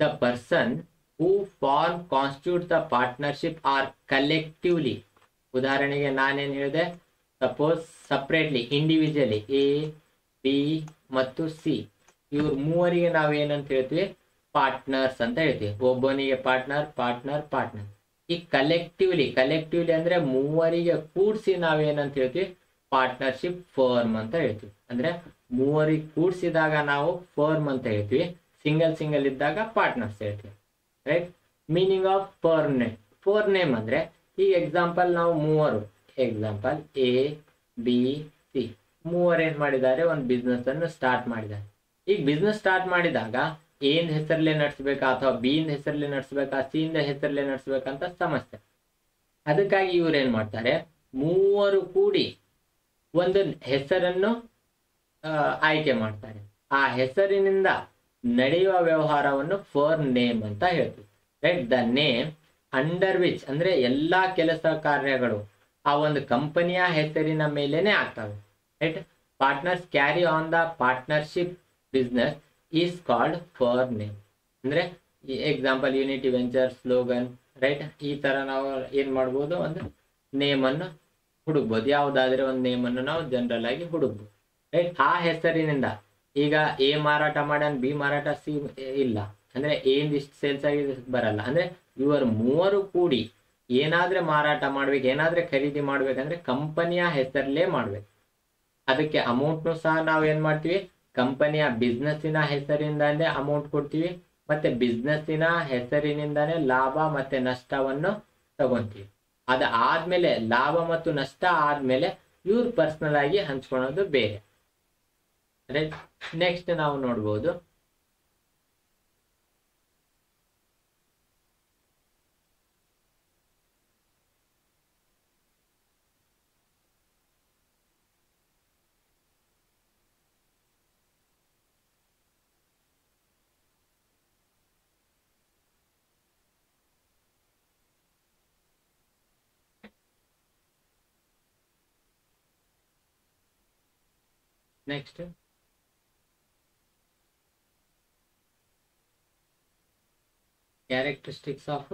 the person who form constitute the partnership are collectively. ಉದಾಹರಣೆಗೆ ನಾನೇನ್ ಹೇಳಿದೆ, suppose separately individually A, B ಮತ್ತು ಸಿ, ಇವ್ರ 3ರಿಗೆ ನಾವು ಏನಂತ ಹೇಳ್ತೀವಿ, ಪಾರ್ಟ್ನರ್ಸ್ ಅಂತ ಹೇಳ್ತೀವಿ. ಒಬ್ಬನಿಗೆ ಪಾರ್ಟ್ನರ್, ಪಾರ್ಟ್ನರ್, ಪಾರ್ಟ್ನರ್. ಈ ಕಲೆಕ್ಟಿವ್ಲಿ ಅಂದ್ರೆ 3ರಿಗೆ ಕೂಡಿಸಿ ನಾವೇನಂತ ಹೇಳ್ತೀವಿ, ಪಾರ್ಟ್ನರ್ಶಿಪ್ ಫರ್ಮ್ ಅಂತ ಹೇಳ್ತೀವಿ. ಅಂದ್ರೆ 3ರಿಗೆ ಕೂಡಿಸಿದಾಗ ನಾವು ಫರ್ಮ್ ಅಂತ ಹೇಳ್ತೀವಿ, ಸಿಂಗಲ್ ಇದ್ದಾಗ ಪಾರ್ಟ್ನರ್ಸ್ ಹೇಳ್ತೀವಿ, right. Meaning of four name ಅಂದ್ರೆ ಈಗ ಎಕ್ಸಾಂಪಲ್ ನಾವು 3 ಎಕ್ಸಾಂಪಲ್ ಎ, ಬಿ, ಸಿ 3 ಏನ್ ಮಾಡಿದ್ದಾರೆ, ಒಂದು ಬಿಸ್ನೆಸ್ ಅನ್ನು ಸ್ಟಾರ್ಟ್ ಮಾಡಿದ್ದಾರೆ. ಈಗ ಬಿಸ್ನೆಸ್ ಸ್ಟಾರ್ಟ್ ಮಾಡಿದಾಗ ಏನ್ ಹೆಸರಲ್ಲೇ ನಡೆಸಬೇಕಾ, ಅಥವಾ ಬಿ ಇಂದ ಹೆಸರಲ್ಲೇ ನಡೆಸಬೇಕಾ, ಸಿ ಇಂದ ಹೆಸರಲ್ಲೇ ನಡೆಸಬೇಕಂತ ಸಮಸ್ಯೆ. ಅದಕ್ಕಾಗಿ ಇವ್ರು ಏನ್ ಮಾಡ್ತಾರೆ, 3 ಕೂಡಿ ಒಂದು ಹೆಸರನ್ನು ಆಯ್ಕೆ ಮಾಡ್ತಾರೆ. ಆ ಹೆಸರಿನಿಂದ ನಡೆಯುವ ವ್ಯವಹಾರವನ್ನು ಫರ್ ನೇಮ್ ಅಂತ ಹೇಳ್ತೀವಿ, right. The name under which ಅಂದ್ರೆ ಎಲ್ಲಾ ಕೆಲಸ ಕಾರ್ಯಗಳು ಆ ಒಂದು ಕಂಪನಿಯ ಹೆಸರಿನ ಮೇಲೇನೆ ಆಗ್ತವೆ, right. Partners carry on the partnership business is called firm name. ಅಂದ್ರೆ example unity venture, slogan, right. ಈ ತರ ನಾವು ಏನ್ ಮಾಡ್ಬೋದು, ಒಂದು ನೇಮ್ ಅನ್ನು ಹುಡುಕ್ಬೋದು. ಯಾವ್ದಾದ್ರೆ ಒಂದು ನೇಮ್ ಅನ್ನು ನಾವು ಜನರಲ್ ಆಗಿ ಹುಡುಕ್ಬೋದು, ರೈಟ್. ಆ ಹೆಸರಿನಿಂದ ಈಗ ಎ ಮಾರಾಟ ಮಾಡ್ಯಾನ, ಬಿ ಮಾರಾಟ, ಸಿ ಇಲ್ಲ ಅಂದ್ರೆ ಏನ್ ಇಷ್ಟು ಸೇಲ್ಸ್ ಆಗಿ ಬರಲ್ಲ. ಅಂದ್ರೆ ಇವರು 3 ಕೂಡಿ ಏನಾದ್ರೆ ಮಾರಾಟ ಮಾಡ್ಬೇಕು, ಏನಾದ್ರೆ ಖರೀದಿ ಮಾಡ್ಬೇಕಂದ್ರೆ ಕಂಪನಿಯ ಹೆಸರಲ್ಲೇ ಮಾಡ್ಬೇಕು. ಅದಕ್ಕೆ ಅಮೌಂಟ್ನು ಸಹ ನಾವು ಏನ್ ಮಾಡ್ತೀವಿ, ಕಂಪನಿಯ ಬಿಸ್ನೆಸ್ಸಿನ ಹೆಸರಿಂದಾನೇ ಅಮೌಂಟ್ ಕೊಡ್ತೀವಿ, ಮತ್ತೆ ಬಿಸ್ನೆಸ್ಸಿನ ಹೆಸರಿನಿಂದಾನೇ ಲಾಭ ಮತ್ತೆ ನಷ್ಟವನ್ನು ತಗೊಂತೀವಿ. ಅದ ಆದ್ಮೇಲೆ ಲಾಭ ಮತ್ತು ನಷ್ಟ ಆದ್ಮೇಲೆ ಇವ್ರು ಪರ್ಸನಲ್ ಆಗಿ ಹಂಚ್ಕೊಳೋದು ಬೇರೆ. ನೆಕ್ಸ್ಟ್ ನಾವು ನೋಡ್ಬೋದು, ನೆಕ್ಸ್ಟ್ ಕ್ಯಾರೆಕ್ಟರಿಸ್ಟಿಕ್ಸ್ ಆಫ್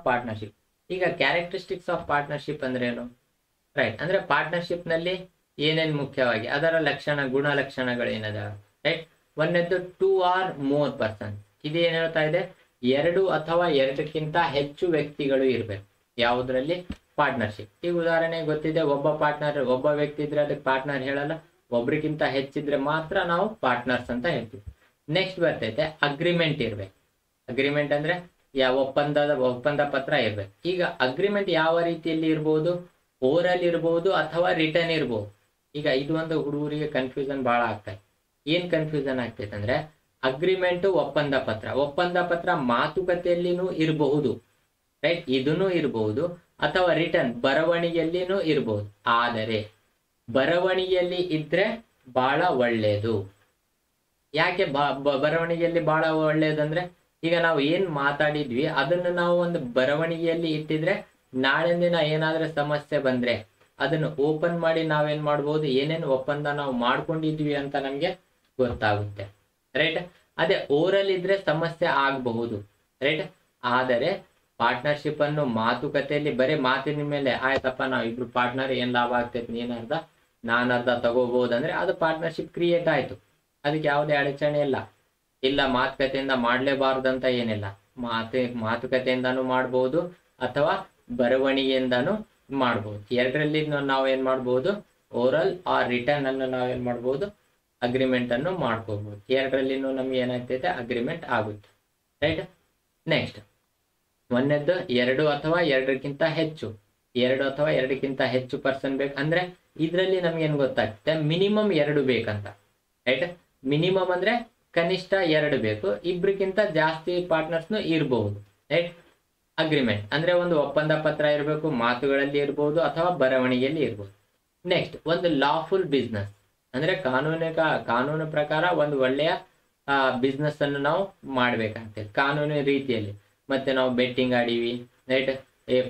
ಪಾರ್ಟ್ನರ್ಶಿಪ್. ಈಗ ಕ್ಯಾರೆಕ್ಟರಿಸ್ಟಿಕ್ಸ್ ಆಫ್ ಪಾರ್ಟ್ನರ್ಶಿಪ್ ಅಂದ್ರೆ ಏನು? ರೈಟ್, ಅಂದ್ರೆ ಪಾರ್ಟ್ನರ್ಶಿಪ್ ನಲ್ಲಿ ಏನೇನ್ ಮುಖ್ಯವಾಗಿ ಅದರ ಗುಣಲಕ್ಷಣಗಳು ಏನದಾವೆ? ರೈಟ್, ಒಂದನೇದ್ದು 2 or more ಪರ್ಸನ್. ಇದು ಏನ್ ಹೇಳ್ತಾ ಇದೆ, 2 ಅಥವಾ 2ಕ್ಕಿಂತ ಹೆಚ್ಚು ವ್ಯಕ್ತಿಗಳು ಇರ್ಬೇಕು ಯಾವುದ್ರಲ್ಲಿ, ಪಾರ್ಟ್ನರ್ಶಿಪ್. ಈಗ ಉದಾಹರಣೆ ಗೊತ್ತಿದೆ, ಒಬ್ಬ ವ್ಯಕ್ತಿ ಇದ್ರೆ ಅದಕ್ಕೆ ಪಾರ್ಟ್ನರ್ ಹೇಳಲ್ಲ, ಒಬ್ರಿಗಿಂತ ಹೆಚ್ಚಿದ್ರೆ ಮಾತ್ರ ನಾವು ಪಾರ್ಟ್ನರ್ಸ್ ಅಂತ ಹೇಳ್ತೀವಿ. ನೆಕ್ಸ್ಟ್ ಬರ್ತೈತೆ ಅಗ್ರಿಮೆಂಟ್ ಇರ್ಬೇಕು. ಅಗ್ರಿಮೆಂಟ್ ಅಂದ್ರೆ ಒಪ್ಪಂದ ಪತ್ರ ಇರ್ಬೇಕು. ಈಗ ಅಗ್ರಿಮೆಂಟ್ ಯಾವ ರೀತಿಯಲ್ಲಿ ಇರ್ಬೋದು, ಓರಲ್ ಇರ್ಬೋದು ಅಥವಾ ರಿಟರ್ನ್ ಇರ್ಬೋದು. ಈಗ ಇದು ಒಂದು ಹುಡುಗರಿಗೆ ಕನ್ಫ್ಯೂಷನ್ ಬಹಳ ಆಗ್ತದೆ. ಏನ್ ಕನ್ಫ್ಯೂಷನ್ ಆಗ್ತೈತೆ ಅಂದ್ರೆ, ಅಗ್ರಿಮೆಂಟ್ ಒಪ್ಪಂದ ಪತ್ರ ಮಾತುಕತೆಯಲ್ಲಿನೂ ಇರಬಹುದು, ರೈಟ್, ಇದನ್ನು ಇರಬಹುದು, ಅಥವಾ ರಿಟರ್ನ್ ಬರವಣಿಗೆಯಲ್ಲಿನೂ ಇರಬಹುದು. ಆದರೆ ಬರವಣಿಗೆಯಲ್ಲಿ ಇದ್ರೆ ಬಹಳ ಒಳ್ಳೇದು. ಯಾಕೆ ಬರವಣಿಗೆಯಲ್ಲಿ ಬಹಳ ಒಳ್ಳೇದಂದ್ರೆ, ಈಗ ನಾವು ಏನ್ ಮಾತಾಡಿದ್ವಿ ಅದನ್ನು ನಾವು ಒಂದು ಬರವಣಿಗೆಯಲ್ಲಿ ಇಟ್ಟಿದ್ರೆ ನಾಳೆ ದಿನ ಏನಾದ್ರೂ ಸಮಸ್ಯೆ ಬಂದ್ರೆ ಅದನ್ನು ಓಪನ್ ಮಾಡಿ ನಾವೇನ್ ಮಾಡ್ಬೋದು, ಏನೇನು ಒಪ್ಪಂದ ನಾವು ಮಾಡ್ಕೊಂಡಿದ್ವಿ ಅಂತ ನಮ್ಗೆ ಗೊತ್ತಾಗುತ್ತೆ. ರೈಟ್, ಅದೇ ಓರಲ್ ಇದ್ರೆ ಸಮಸ್ಯೆ ಆಗಬಹುದು. ರೈಟ್, ಆದರೆ ಪಾರ್ಟ್ನರ್ಶಿಪ್ ಅನ್ನು ಮಾತುಕತೆಯಲ್ಲಿ ಬರೀ ಮಾತಿನ ಮೇಲೆ ಆಯ್ತಪ್ಪ ನಾವ್ ಇಬ್ರು ಪಾರ್ಟ್ನರ್, ಏನ್ ಲಾಭ ಆಗ್ತೈತಿ, ನೀನ್ ಅರ್ಧ ನಾನ್ ಅರ್ಧ ತಗೋಬಹುದಂದ್ರೆ ಅದು ಪಾರ್ಟ್ನರ್ಶಿಪ್ ಕ್ರಿಯೇಟ್ ಆಯ್ತು. ಅದಕ್ಕೆ ಯಾವುದೇ ಅಡಚಣೆ ಇಲ್ಲ ಮಾತುಕತೆಯಿಂದ ಮಾಡ್ಲೇಬಾರ್ದಂತ ಏನಿಲ್ಲ. ಮಾತುಕತೆಯಿಂದಾನು ಮಾಡ್ಬೋದು ಅಥವಾ ಬರವಣಿಗೆಯಿಂದಾನು ಮಾಡ್ಬೋದು. ಎರಡರಲ್ಲಿ ನಾವು ಏನ್ ಮಾಡ್ಬೋದು, ಓರಲ್ ಆರ್ ರಿಟರ್ನ್ ಅನ್ನು ನಾವೇನ್ ಮಾಡ್ಬೋದು, ಅಗ್ರಿಮೆಂಟ್ ಅನ್ನು ಮಾಡ್ಕೋಬಹುದು. ಎರಡರಲ್ಲಿ ನಮ್ಗೆ ಏನಾಗ್ತೈತೆ, ಅಗ್ರಿಮೆಂಟ್ ಆಗುತ್ತೆ. ರೈಟ್, ನೆಕ್ಸ್ಟ್ ಒಂದನೇದ್ದು 2 ಅಥವಾ 2ಕ್ಕಿಂತ ಹೆಚ್ಚು. 2 ಅಥವಾ 2ಕ್ಕಿಂತ ಹೆಚ್ಚು ಪರ್ಸನ್ ಬೇಕು ಅಂದ್ರೆ ಇದ್ರಲ್ಲಿ ನಮ್ಗೆ ಏನ್ ಗೊತ್ತಾಗುತ್ತೆ, ಮಿನಿಮಮ್ 2 ಬೇಕಂತ. ರೈಟ್, ಮಿನಿಮಮ್ ಅಂದ್ರೆ ಕನಿಷ್ಠ 2 ಬೇಕು. ಇಬ್ರಿಗಿಂತ ಜಾಸ್ತಿ ಪಾರ್ಟ್ನರ್ಸ್ನು ಇರಬಹುದು. ರೈಟ್, ಅಗ್ರಿಮೆಂಟ್ ಅಂದ್ರೆ ಒಂದು ಒಪ್ಪಂದ ಪತ್ರ ಇರಬೇಕು, ಮಾತುಗಳಲ್ಲಿ ಇರಬಹುದು ಅಥವಾ ಬರವಣಿಗೆಯಲ್ಲಿ ಇರಬಹುದು. ನೆಕ್ಸ್ಟ್ ಒಂದು ಲಾಫುಲ್ ಬಿಸ್ನೆಸ್ ಅಂದ್ರೆ ಕಾನೂನು ಪ್ರಕಾರ ಒಂದು ಒಳ್ಳೆಯ ಬಿಸ್ನೆಸ್ ಅನ್ನು ನಾವು ಮಾಡ್ಬೇಕಾಗ್ತದೆ ಕಾನೂನು ರೀತಿಯಲ್ಲಿ. ಮತ್ತೆ ನಾವು ಬೆಟ್ಟಿಂಗ್ ಆಡಿವಿ, ರೈಟ್,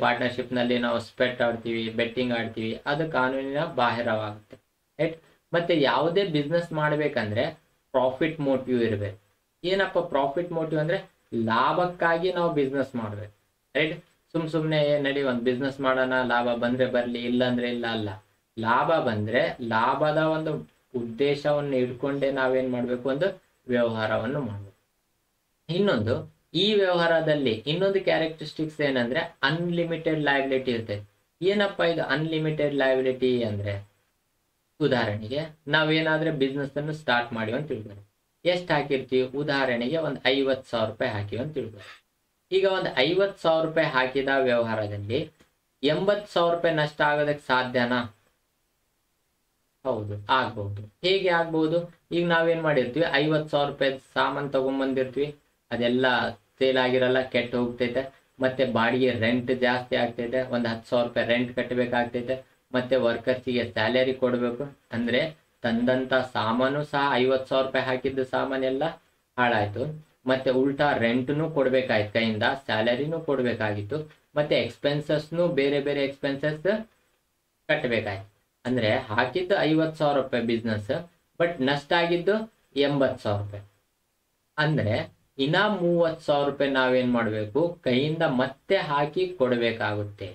ಪಾರ್ಟ್ನರ್ಶಿಪ್ ನಲ್ಲಿ ನಾವು ಸ್ಪೆಟ್ ಆಡ್ತೀವಿ, ಬೆಟ್ಟಿಂಗ್ ಆಡ್ತೀವಿ, ಅದು ಕಾನೂನಿನ ಬಾಹಿರವಾಗುತ್ತೆ. ರೈಟ್, ಮತ್ತೆ ಯಾವುದೇ ಬಿಸ್ನೆಸ್ ಮಾಡ್ಬೇಕಂದ್ರೆ ಪ್ರಾಫಿಟ್ ಮೋಟಿವ್ ಇರಬೇಕು. ಏನಪ್ಪ ಪ್ರಾಫಿಟ್ ಮೋಟಿವ್ ಅಂದ್ರೆ ಲಾಭಕ್ಕಾಗಿ ನಾವು ಬಿಸ್ನೆಸ್ ಮಾಡ್ಬೇಕು. ರೈಟ್, ಸುಮ್ನೆ ನಡಿ ಒಂದು ಬಿಸ್ನೆಸ್ ಮಾಡೋಣ, ಲಾಭ ಬಂದ್ರೆ ಬರ್ಲಿ, ಇಲ್ಲ ಅಂದ್ರೆ ಇಲ್ಲ ಅಲ್ಲ. ಲಾಭ ಬಂದ್ರೆ ಲಾಭದ ಒಂದು ಉದ್ದೇಶವನ್ನು ಇಟ್ಕೊಂಡೇ ನಾವೇನ್ ಮಾಡ್ಬೇಕು, ಒಂದು ವ್ಯವಹಾರವನ್ನು ಮಾಡ್ಬೇಕು. ಇನ್ನೊಂದು, ಈ ವ್ಯವಹಾರದಲ್ಲಿ ಇನ್ನೊಂದು ಕ್ಯಾರೆಕ್ಟರಿಸ್ಟಿಕ್ಸ್ ಏನಂದ್ರೆ ಅನ್ಲಿಮಿಟೆಡ್ ಲಯಬಿಲಿಟಿ ಇರ್ತದೆ. ಏನಪ್ಪ ಇದು ಅನ್ಲಿಮಿಟೆಡ್ ಲಯಬಿಲಿಟಿ ಅಂದ್ರೆ, ಉದಾಹರಣೆಗೆ ನಾವೇನಾದ್ರೆ ಬಿಸ್ನೆಸ್ ಅನ್ನು ಸ್ಟಾರ್ಟ್ ಮಾಡಿವಿ ಅಂತ ತಿಳ್ಕೊಳ್ಳಿ. ಎಷ್ಟು ಹಾಕಿರ್ತೀವಿ, ಉದಾಹರಣೆಗೆ ಒಂದು 50,000 ರೂಪಾಯಿ ಹಾಕಿವಿ ಅಂತ ತಿಳ್ಕೊಳ್ಳಿ. ಈಗ ಒಂದು 50,000 ರೂಪಾಯಿ ಹಾಕಿದ ವ್ಯವಹಾರದಲ್ಲಿ 80,000 ರೂಪಾಯಿ ನಷ್ಟ ಆಗೋದಕ್ಕೆ ಸಾಧ್ಯನಾ? ಹೌದು, ಆಗ್ಬಹುದು. ಹೇಗೆ ಆಗ್ಬಹುದು? ಈಗ ನಾವೇನ್ ಮಾಡಿರ್ತೀವಿ, 50,000 ರೂಪಾಯಿ ಸಾಮಾನು ತಗೊಂಡ್ಬಂದಿರ್ತೀವಿ, ಅದೆಲ್ಲ ಸೇಲ್ ಆಗಿರಲ್ಲ, ಕೆಟ್ಟು ಹೋಗ್ತೈತೆ. ಮತ್ತೆ ಬಾಡಿಗೆ ರೆಂಟ್ ಜಾಸ್ತಿ ಆಗ್ತೈತೆ, ಒಂದು 10,000 ರೂಪಾಯಿ ರೆಂಟ್ ಕಟ್ಟಬೇಕಾಗ್ತೈತೆ. ಮತ್ತೆ ವರ್ಕರ್ಸಿಗೆ ಸ್ಯಾಲರಿ ಕೊಡ್ಬೇಕು. ಅಂದ್ರೆ ತಂದಂತ ಸಾಮಾನು ಸಹ 50,000 ರೂಪಾಯಿ ಹಾಕಿದ್ದು ಸಾಮಾನೆಲ್ಲ ಹಾಳಾಯ್ತು. ಮತ್ತೆ ಉಲ್ಟಾ ರೆಂಟ್ನು ಕೊಡ್ಬೇಕಾಯ್ತು, ಕೈಯಿಂದ ಸ್ಯಾಲರಿನೂ ಕೊಡ್ಬೇಕಾಗಿತ್ತು. ಮತ್ತೆ ಎಕ್ಸ್ಪೆನ್ಸಸ್ನು ಬೇರೆ ಬೇರೆ ಎಕ್ಸ್ಪೆನ್ಸಸ್ ಕಟ್ಟಬೇಕಾಯ್ತು. ಅಂದ್ರೆ ಹಾಕಿದ್ದು 50,000 ರೂಪಾಯಿ ಬಿಸ್ನೆಸ್, ಬಟ್ ನಷ್ಟ ಆಗಿದ್ದು 80,000 ರೂಪಾಯಿ. ಅಂದ್ರೆ ಇನ್ನ 30,000 ರೂಪಾಯಿ ನಾವೇನ್ ಮಾಡ್ಬೇಕು, ಕೈಯಿಂದ ಮತ್ತೆ ಹಾಕಿ ಕೊಡ್ಬೇಕಾಗುತ್ತೆ.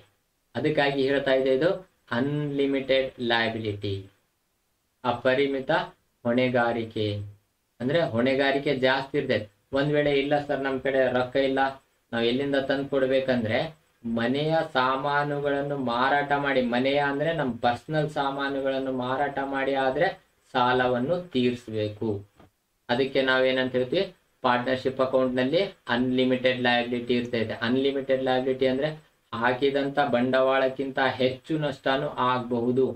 ಅದಕ್ಕಾಗಿ ಹೇಳ್ತಾ ಇದೆ, ಇದು ಅನ್ಲಿಮಿಟೆಡ್ ಲಯಬಿಲಿಟಿ, ಅಪರಿಮಿತ ಹೊಣೆಗಾರಿಕೆ. ಅಂದ್ರೆ ಹೊಣೆಗಾರಿಕೆ ಜಾಸ್ತಿ ಇರ್ತೈತೆ. ಒಂದ್ ವೇಳೆ ಇಲ್ಲ ಸರ್ ನಮ್ ಕಡೆ ರೊಕ್ಕ ಇಲ್ಲ, ನಾವ್ ಎಲ್ಲಿಂದ ತಂದು ಕೊಡ್ಬೇಕಂದ್ರೆ ಮನೆಯ ಸಾಮಾನುಗಳನ್ನು ಮಾರಾಟ ಮಾಡಿ, ಮನೆಯ ಅಂದ್ರೆ ನಮ್ ಪರ್ಸನಲ್ ಸಾಮಾನುಗಳನ್ನು ಮಾರಾಟ ಮಾಡಿ ಆದ್ರೆ ಸಾಲವನ್ನು ತೀರಿಸಬೇಕು. ಅದಕ್ಕೆ ನಾವೇನಂತ ಹೇಳ್ತೀವಿ, ಪಾರ್ಟ್ನರ್ಶಿಪ್ ಅಕೌಂಟ್ ನಲ್ಲಿ ಅನ್ಲಿಮಿಟೆಡ್ ಲಯಬಿಲಿಟಿ ಇರ್ತೈತೆ. ಅನ್ಲಿಮಿಟೆಡ್ ಲಯಬಿಲಿಟಿ ಅಂದ್ರೆ ಹಾಕಿದಂತ ಬಂಡವಾಳಕ್ಕಿಂತ ಹೆಚ್ಚು ನಷ್ಟನೂ ಆಗಬಹುದು.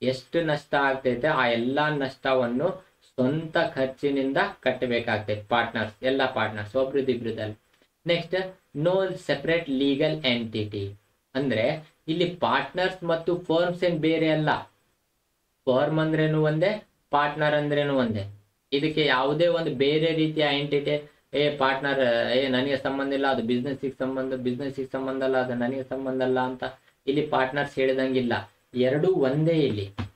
ಎಷ್ಟು ನಷ್ಟ ಆಗ್ತೈತೆ ಆ ಎಲ್ಲಾ ನಷ್ಟವನ್ನು ಸ್ವಂತ ಖರ್ಚಿನಿಂದ ಕಟ್ಟಬೇಕಾಗ್ತೈತೆ ಪಾರ್ಟ್ನರ್ಸ್, ಎಲ್ಲ ಪಾರ್ಟ್ನರ್ಸ್, ಒಬ್ರದಿಬ್ರದಲ್ಲಿ. Next, no separate legal entity. ಅಂದ್ರೆ ಇಲ್ಲಿ ಪಾರ್ಟ್ನರ್ಸ್ ಮತ್ತು ಫರ್ಮ್ಸ್ ಏನ್ ಬೇರೆ ಅಲ್ಲ. ಫರ್ಮ್ ಅಂದ್ರೇನು ಒಂದೇ, ಪಾರ್ಟ್ನರ್ ಅಂದ್ರೇನು ಒಂದೇ. ಇದಕ್ಕೆ ಯಾವುದೇ ಒಂದು ಬೇರೆ ರೀತಿಯ ಎಂಟಿಟಿ, ಪಾರ್ಟ್ನರ್ ನನಗೆ ಸಂಬಂಧ ಇಲ್ಲ, ಅದು ಬಿಸ್ನೆಸ್ ಸಂಬಂಧ ಅಲ್ಲ, ಅದು ನನಗೆ ಸಂಬಂಧ ಅಲ್ಲ ಅಂತ ಇಲ್ಲಿ ಪಾರ್ಟ್ನರ್ಸ್ ಹೇಳಿದಂಗಿಲ್ಲ. ಎರಡು ಒಂದೇ.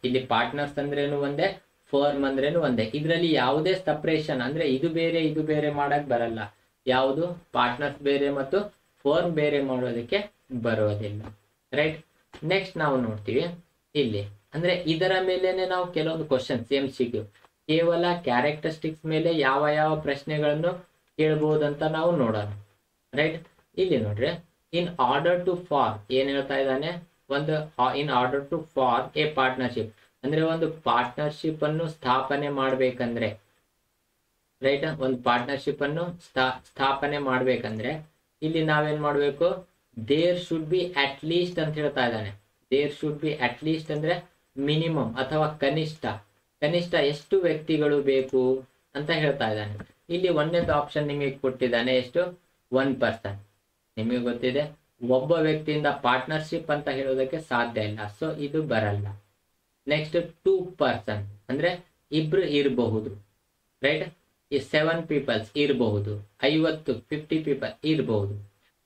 ಇಲ್ಲಿ ಪಾರ್ಟ್ನರ್ಸ್ ಅಂದ್ರೇನು ಒಂದೇ, ಫರ್ಮ್ ಅಂದ್ರೇನು ಒಂದೇ. ಇದರಲ್ಲಿ ಯಾವುದೇ ಸಪರೇಷನ್ ಅಂದ್ರೆ ಇದು ಬೇರೆ ಮಾಡಕ್ ಬರಲ್ಲ. ಯಾವುದು ಪಾರ್ಟ್ನರ್ಸ್ ಬೇರೆ ಮತ್ತು ಫರ್ಮ್ ಬೇರೆ ಮಾಡೋದಕ್ಕೆ ಬರೋದಿಲ್ಲ. ರೈಟ್. ನೆಕ್ಸ್ಟ್ ನಾವು ನೋಡ್ತೀವಿ ಇಲ್ಲಿ, ಅಂದ್ರೆ ಇದರ ಮೇಲೆನೆ ನಾವು ಕೆಲವೊಂದು ಕ್ವಶನ್ಸ್ MCQ ಕೇವಲ ಕ್ಯಾರೆಕ್ಟರಿಸ್ಟಿಕ್ಸ್ ಮೇಲೆ ಯಾವ ಯಾವ ಪ್ರಶ್ನೆಗಳನ್ನು ಕೇಳಬಹುದಂತ ನಾವು ನೋಡೋಣ. ರೈಟ್. ಇಲ್ಲಿ ನೋಡ್ರಿ, ಇನ್ ಆರ್ಡರ್ ಟು ಫಾರ್ಮ್ ಏನ್ ಹೇಳ್ತಾ ಇದ್ದಾನೆ, ಒಂದು in order to form a partnership ಅಂದ್ರೆ ಒಂದು ಪಾರ್ಟ್ನರ್ಶಿಪ್ ಅನ್ನು ಸ್ಥಾಪನೆ ಮಾಡ್ಬೇಕಂದ್ರೆ, ರೈಟ್, ಒಂದು ಪಾರ್ಟ್ನರ್ಶಿಪ್ ಅನ್ನು ಸ್ಥಾಪನೆ ಮಾಡ್ಬೇಕಂದ್ರೆ ಇಲ್ಲಿ ನಾವೇನ್ ಮಾಡ್ಬೇಕು, there should be at least ಅಂತ ಹೇಳ್ತಾ ಇದ್ದಾನೆ. There should be at least ಅಂದ್ರೆ ಮಿನಿಮಮ್ ಅಥವಾ ಕನಿಷ್ಠ ಎಷ್ಟು ವ್ಯಕ್ತಿಗಳು ಬೇಕು ಅಂತ ಹೇಳ್ತಾ ಇದ್ದಾನೆ. ಇಲ್ಲಿ ಒಂದನೇದು ಆಪ್ಷನ್ ನಿಮಗೆ ಕೊಟ್ಟಿದ್ದಾನೆ, ಎಷ್ಟು, 1 ಪರ್ಸನ್. ನಿಮಗೆ ಗೊತ್ತಿದೆ ಒಬ್ಬ ವ್ಯಕ್ತಿಯಿಂದ ಪಾರ್ಟ್ನರ್ಶಿಪ್ ಅಂತ ಹೇಳೋದಕ್ಕೆ ಸಾಧ್ಯ ಇಲ್ಲ, ಸೊ ಇದು ಬರಲ್ಲ. ನೆಕ್ಸ್ಟ್ 2 ಪರ್ಸನ್ ಅಂದ್ರೆ ಇಬ್ರು ಇರಬಹುದು. ರೈಟ್. ಈ 7 ಪೀಪಲ್ಸ್ ಇರಬಹುದು, 50 ಪೀಪಲ್ ಇರಬಹುದು.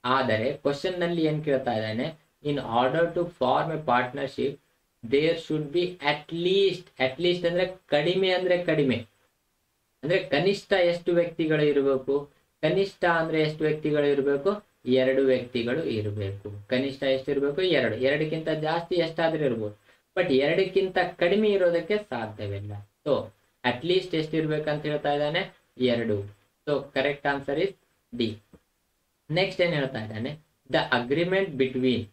ಆದರೆ ಕ್ವಶನ್ ನಲ್ಲಿ ಏನ್ ಕೇಳ್ತಾ ಇದ್ದಾನೆ, in order to form a partnership there should be at least ಅಂದ್ರೆ ಕಡಿಮೆ ಅಂದ್ರೆ ಕನಿಷ್ಠ ಎಷ್ಟು ವ್ಯಕ್ತಿಗಳು ಇರಬೇಕು. ಕನಿಷ್ಠ ಅಂದ್ರೆ ಎಷ್ಟು ವ್ಯಕ್ತಿಗಳು ಇರಬೇಕು, 2 ವ್ಯಕ್ತಿಗಳು ಇರಬೇಕು. ಕನಿಷ್ಠ ಎಷ್ಟಿರ್ಬೇಕು, 2. 2ಕ್ಕಿಂತ ಜಾಸ್ತಿ ಎಷ್ಟಾದ್ರೂ ಇರ್ಬೋದು, ಬಟ್ 2ಕ್ಕಿಂತ ಕಡಿಮೆ ಇರೋದಕ್ಕೆ ಸಾಧ್ಯವಿಲ್ಲ. ಸೊ ಅಟ್ ಲೀಸ್ಟ್ ಎಷ್ಟಿರ್ಬೇಕಂತ ಹೇಳ್ತಾ ಇದ್ದಾನೆ, 2. So correct answer is D. Next ಏನ್ ಹೇಳ್ತಾ ಇದ್ದಾನೆ, the agreement between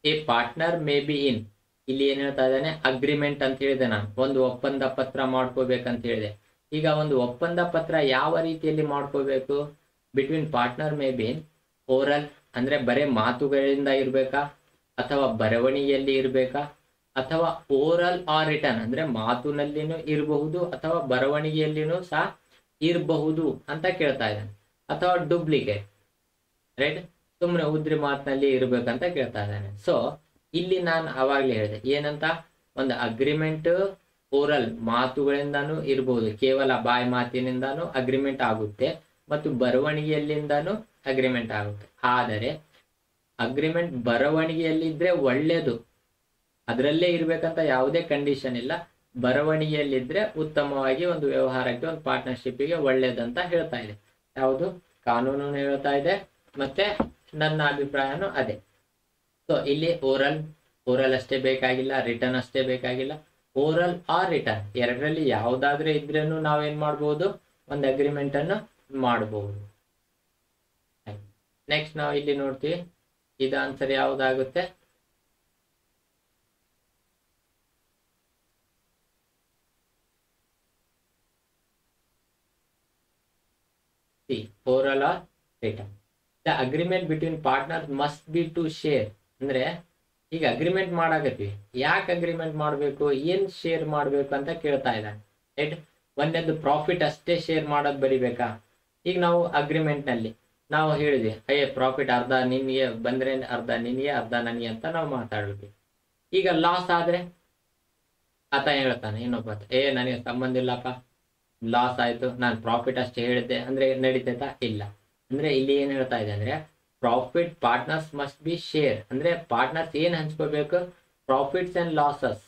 A partner may be ಇನ್. ಇಲ್ಲಿ ಏನ್ ಹೇಳ್ತಾ ಇದ್ದಾನೆ, ಅಗ್ರಿಮೆಂಟ್ ಅಂತ ಹೇಳಿದೆ ನಾನು, ಒಂದು ಒಪ್ಪಂದ ಪತ್ರ ಮಾಡ್ಕೋಬೇಕಂತ ಹೇಳಿದೆ. ಈಗ ಒಂದು ಒಪ್ಪಂದ ಪತ್ರ ಯಾವ ರೀತಿಯಲ್ಲಿ ಮಾಡ್ಕೋಬೇಕು, between partner may be in oral ಅಂದ್ರೆ ಬರೇ ಮಾತುಗಳಿಂದ ಇರ್ಬೇಕಾ, ಅಥವಾ ಬರವಣಿಗೆಯಲ್ಲಿ ಇರ್ಬೇಕಾ, ಅಥವಾ ಓರಲ್ ಆರ್ ರಿಟರ್ನ್ ಅಂದ್ರೆ ಮಾತುನಲ್ಲಿನೂ ಇರಬಹುದು ಅಥವಾ ಬರವಣಿಗೆಯಲ್ಲಿನೂ ಸಹ ಇರಬಹುದು ಅಂತ ಕೇಳ್ತಾ ಇದ್ದಾನೆ. ಅಥವಾ ಡೂಪ್ಲಿಕೇಟ್, ರೈಟ್, ಸುಮ್ಮನೆ ಉದ್ರಿ ಮಾತಿನಲ್ಲಿ ಇರ್ಬೇಕಂತ ಕೇಳ್ತಾ ಇದ್ದಾನೆ. ಸೊ ಇಲ್ಲಿ ನಾನು ಅವಾಗ್ಲೇ ಹೇಳಿದೆ ಏನಂತ, ಒಂದು ಅಗ್ರಿಮೆಂಟ್ ಓರಲ್ ಮಾತುಗಳಿಂದಾನು ಇರಬಹುದು, ಕೇವಲ ಬಾಯಿ ಮಾತಿನಿಂದಾನು ಅಗ್ರಿಮೆಂಟ್ ಆಗುತ್ತೆ, ಮತ್ತು ಬರವಣಿಗೆಯಲ್ಲಿಂದಾನು ಅಗ್ರಿಮೆಂಟ್ ಆಗುತ್ತೆ. ಆದರೆ ಅಗ್ರಿಮೆಂಟ್ ಬರವಣಿಗೆಯಲ್ಲಿದ್ರೆ ಒಳ್ಳೇದು, ಅದರಲ್ಲೇ ಇರ್ಬೇಕಂತ ಯಾವುದೇ ಕಂಡೀಷನ್ ಇಲ್ಲ. ಬರವಣಿಗೆಯಲ್ಲಿದ್ರೆ ಉತ್ತಮವಾಗಿ ಒಂದು ವ್ಯವಹಾರಕ್ಕೆ, ಒಂದು ಪಾರ್ಟ್ನರ್ಶಿಪ್ಗೆ ಒಳ್ಳೇದಂತ ಹೇಳ್ತಾ ಇದೆ. ಯಾವುದು ಕಾನೂನು ಹೇಳ್ತಾ ಇದೆ, ಮತ್ತೆ ನನ್ನ ಅಭಿಪ್ರಾಯನೂ ಅದೇ. ಸೊ ಇಲ್ಲಿ ಓರಲ್ ಅಷ್ಟೇ ಬೇಕಾಗಿಲ್ಲ, ರಿಟರ್ನ್ ಅಷ್ಟೇ ಬೇಕಾಗಿಲ್ಲ. ಓರಲ್ ಆರ್ ರಿಟರ್ನ್ ಎರಡರಲ್ಲಿ ಯಾವ್ದಾದ್ರೆ ಇದ್ರೇನು ನಾವೇನ್ ಮಾಡ್ಬೋದು, ಒಂದು ಅಗ್ರಿಮೆಂಟ್ ಅನ್ನು ಮಾಡಬಹುದು. ನೆಕ್ಸ್ಟ್ ನಾವು ಇಲ್ಲಿ ನೋಡ್ತೀವಿ, ಇದು ಆನ್ಸರ್ ಯಾವ್ದಾಗುತ್ತೆ, oral or written. The agreement between partners must be to share. ಅಂದ್ರೆ ಈಗ ಅಗ್ರಿಮೆಂಟ್ ಮಾಡಾಕತ್ವಿ, ಯಾಕೆ ಅಗ್ರಿಮೆಂಟ್ ಮಾಡ್ಬೇಕು, ಏನ್ ಶೇರ್ ಮಾಡ್ಬೇಕು ಅಂತ ಕೇಳ್ತಾ ಇದ್ದಾನೆ. ರೈಟ್. ಒಂದೇದು ಪ್ರಾಫಿಟ್ ಅಷ್ಟೇ ಶೇರ್ ಮಾಡೋದು ಬರಿಬೇಕಾ. ಈಗ ನಾವು ಅಗ್ರಿಮೆಂಟ್ ನಲ್ಲಿ ನಾವು ಹೇಳಿದ್ವಿ, ಪ್ರಾಫಿಟ್ ಅರ್ಧ ನಿನ್ಗೆ ಬಂದ್ರೆ ಅರ್ಧ ನಿನ್ಗೆ ಅರ್ಧ ನನಗೆ ಅಂತ ನಾವು ಮಾತಾಡ್ತೀವಿ. ಈಗ ಲಾಸ್ ಆದ್ರೆ ಆತ ಹೇಳ್ತಾನೆ, ಇನ್ನೊಬ್ಬ ನನಗೆ ಸಂಬಂಧ ಇಲ್ಲಪ್ಪ, ಲಾಸ್ ಆಯ್ತು, ನಾನು ಪ್ರಾಫಿಟ್ ಅಷ್ಟೇ ಹೇಳಿದ್ದೆ ಅಂದ್ರೆ ನಡೀತೈತಾ, ಇಲ್ಲ. ಅಂದ್ರೆ ಇಲ್ಲಿ ಏನ್ ಹೇಳ್ತಾ ಇದೆ ಅಂದ್ರೆ, profit partners must be share ಅಂದ್ರೆ ಪಾರ್ಟ್ನರ್ಸ್ ಏನ್ ಹಂಚ್ಕೋಬೇಕು, profits and losses,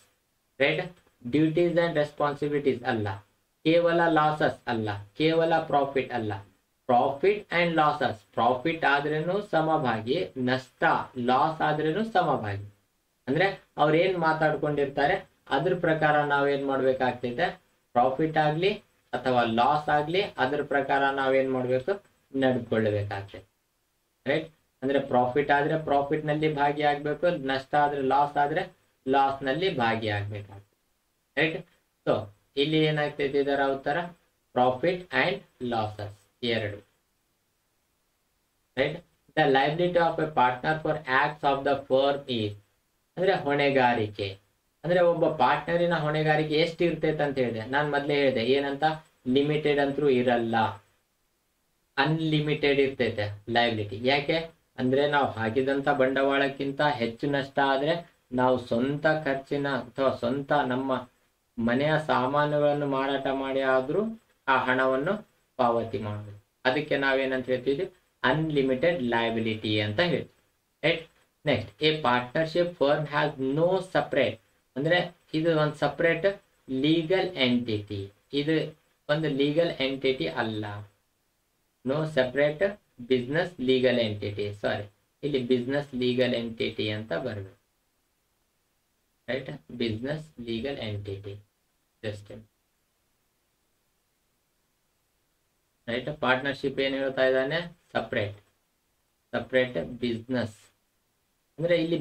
right, duties and responsibilities ಅಲ್ಲ, ಕೇವಲ ಲಾಸಸ್ ಅಲ್ಲ, ಕೇವಲ ಪ್ರಾಫಿಟ್ ಅಲ್ಲ, ಪ್ರಾಫಿಟ್ ಅಂಡ್ ಲಾಸಸ್. ಪ್ರಾಫಿಟ್ ಆದ್ರೇನು ಸಮಭಾಗಿ, ನಷ್ಟ ಲಾಸ್ ಆದ್ರೇನು ಸಮಭಾಗಿ. ಅಂದ್ರೆ ಅವ್ರೇನ್ ಮಾತಾಡ್ಕೊಂಡಿರ್ತಾರೆ ಅದ್ರ ಪ್ರಕಾರ ನಾವೇನ್ ಮಾಡ್ಬೇಕಾಗ್ತೈತೆ, ಪ್ರಾಫಿಟ್ ಆಗ್ಲಿ ಅಥವಾ ಲಾಸ್ ಆಗ್ಲಿ ಅದ್ರ ಪ್ರಕಾರ ನಾವೇನ್ ಮಾಡ್ಬೇಕು, ನಡ್ಕೊಳ್ಬೇಕಾಗ್ತದೆ. ರೈಟ್. ಅಂದ್ರೆ ಪ್ರಾಫಿಟ್ ಆದ್ರೆ ಪ್ರಾಫಿಟ್ ನಲ್ಲಿ ಭಾಗಿಯಾಗಬೇಕು, ನಷ್ಟ ಆದ್ರೆ ಲಾಸ್ ನಲ್ಲಿ ಭಾಗಿಯಾಗಬೇಕಾಗ್ತದೆ. ರೈಟ್. ಸೊ ಇಲ್ಲಿ ಏನಾಗ್ತೈತಿ, ಇದರ ಉತ್ತರ ಪ್ರಾಫಿಟ್ ಅಂಡ್ ಲಾಸಸ್ ಎರಡು. Right. The liability of A partner for acts of the firm is, ಅಂದ್ರೆ ಹೊಣೆಗಾರಿಕೆ, ಅಂದ್ರೆ ಒಬ್ಬ ಪಾರ್ಟ್ನರಿನ ಹೊಣೆಗಾರಿಕೆ ಎಷ್ಟು ಇರ್ತೈತೆ ಅಂತ ಹೇಳಿದೆ. ನಾನು ಮೊದ್ಲೇ ಹೇಳಿದೆ ಏನಂತ, ಲಿಮಿಟೆಡ್ ಅಂತೂ ಇರಲ್ಲ, ಅನ್ಲಿಮಿಟೆಡ್ ಇರ್ತೈತೆ ಲಯಬಿಲಿಟಿ. ಯಾಕೆ ಅಂದ್ರೆ ನಾವು ಹಾಕಿದಂತ ಬಂಡವಾಳಕ್ಕಿಂತ ಹೆಚ್ಚು ನಷ್ಟ ಆದ್ರೆ ನಾವು ಸ್ವಂತ ಖರ್ಚಿನ ಅಥವಾ ಸ್ವಂತ ನಮ್ಮ ಮನೆಯ ಸಾಮಾನುಗಳನ್ನು ಮಾರಾಟ ಮಾಡಿ ಆದ್ರೂ ಆ ಹಣವನ್ನು ಪಾವತಿ ಮಾಡಬೇಕು. ಅದಕ್ಕೆ ನಾವೇನಂತ ಹೇಳ್ತೀವಿ, ಅನ್ಲಿಮಿಟೆಡ್ ಲಯಬಿಲಿಟಿ ಅಂತ ಹೇಳ್ತೀವಿ. Right. Next, a partnership firm has no separate, ಅಂದ್ರೆ ಇದು ಒಂದು ಸಪರೇಟ್ ಲೀಗಲ್ ಎಂಟಿಟಿ, ಇದು ಒಂದು ಲೀಗಲ್ ಎಂಟಿಟಿ ಅಲ್ಲ. No separate business legal entity, sorry ಇಲ್ಲಿ ಬಿಸ್ನೆಸ್ ಲೀಗಲ್ ಎಂಟಿಟಿ ಅಂತ ಬರಬೇಕು. Right. Business legal entity just right. Partnership ಏನ್ ಹೇಳ್ತಾ ಇದ್ದಾನೆ, ಸಪರೇಟ್ ಬಿಸ್ನೆಸ್, ಅಂದ್ರೆ ಇಲ್ಲಿ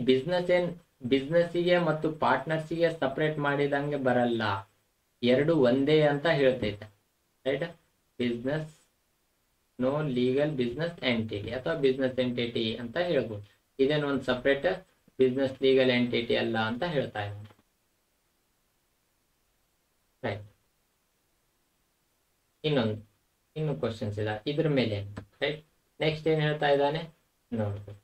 ಬಿಸ್ನೆಸ್ಸಿಗೆ ಮತ್ತು ಪಾರ್ಟ್ನರ್ಸಿಗೆ ಸಪರೇಟ್ ಮಾಡಿದಂಗೆ ಬರಲ್ಲ, ಎರಡು ಒಂದೇ ಅಂತ ಹೇಳ್ತೈತೆ. Right. Business no legal business entity ಅಥವಾ ಬಿಸ್ನೆಸ್ ಎಂಟಿಟಿ ಅಂತ ಹೇಳ್ಬೋದು. ಇದೇನು ಒಂದು ಸಪರೇಟ್ ಬಿಸ್ನೆಸ್ ಲೀಗಲ್ ಎಂಟಿಟಿ ಅಲ್ಲ ಅಂತ ಹೇಳ್ತಾ ಇದ್ದಾನೆ. ರೈಟ್. ಇನ್ನು ಕ್ವಶನ್ಸ್ ಇದೆ ಇದ್ರ ಮೇಲೆ. ರೈಟ್. ನೆಕ್ಸ್ಟ್ ಏನ್ ಹೇಳ್ತಾ ಇದ್ದಾನೆ ನೋಡ್ಬೇಕು.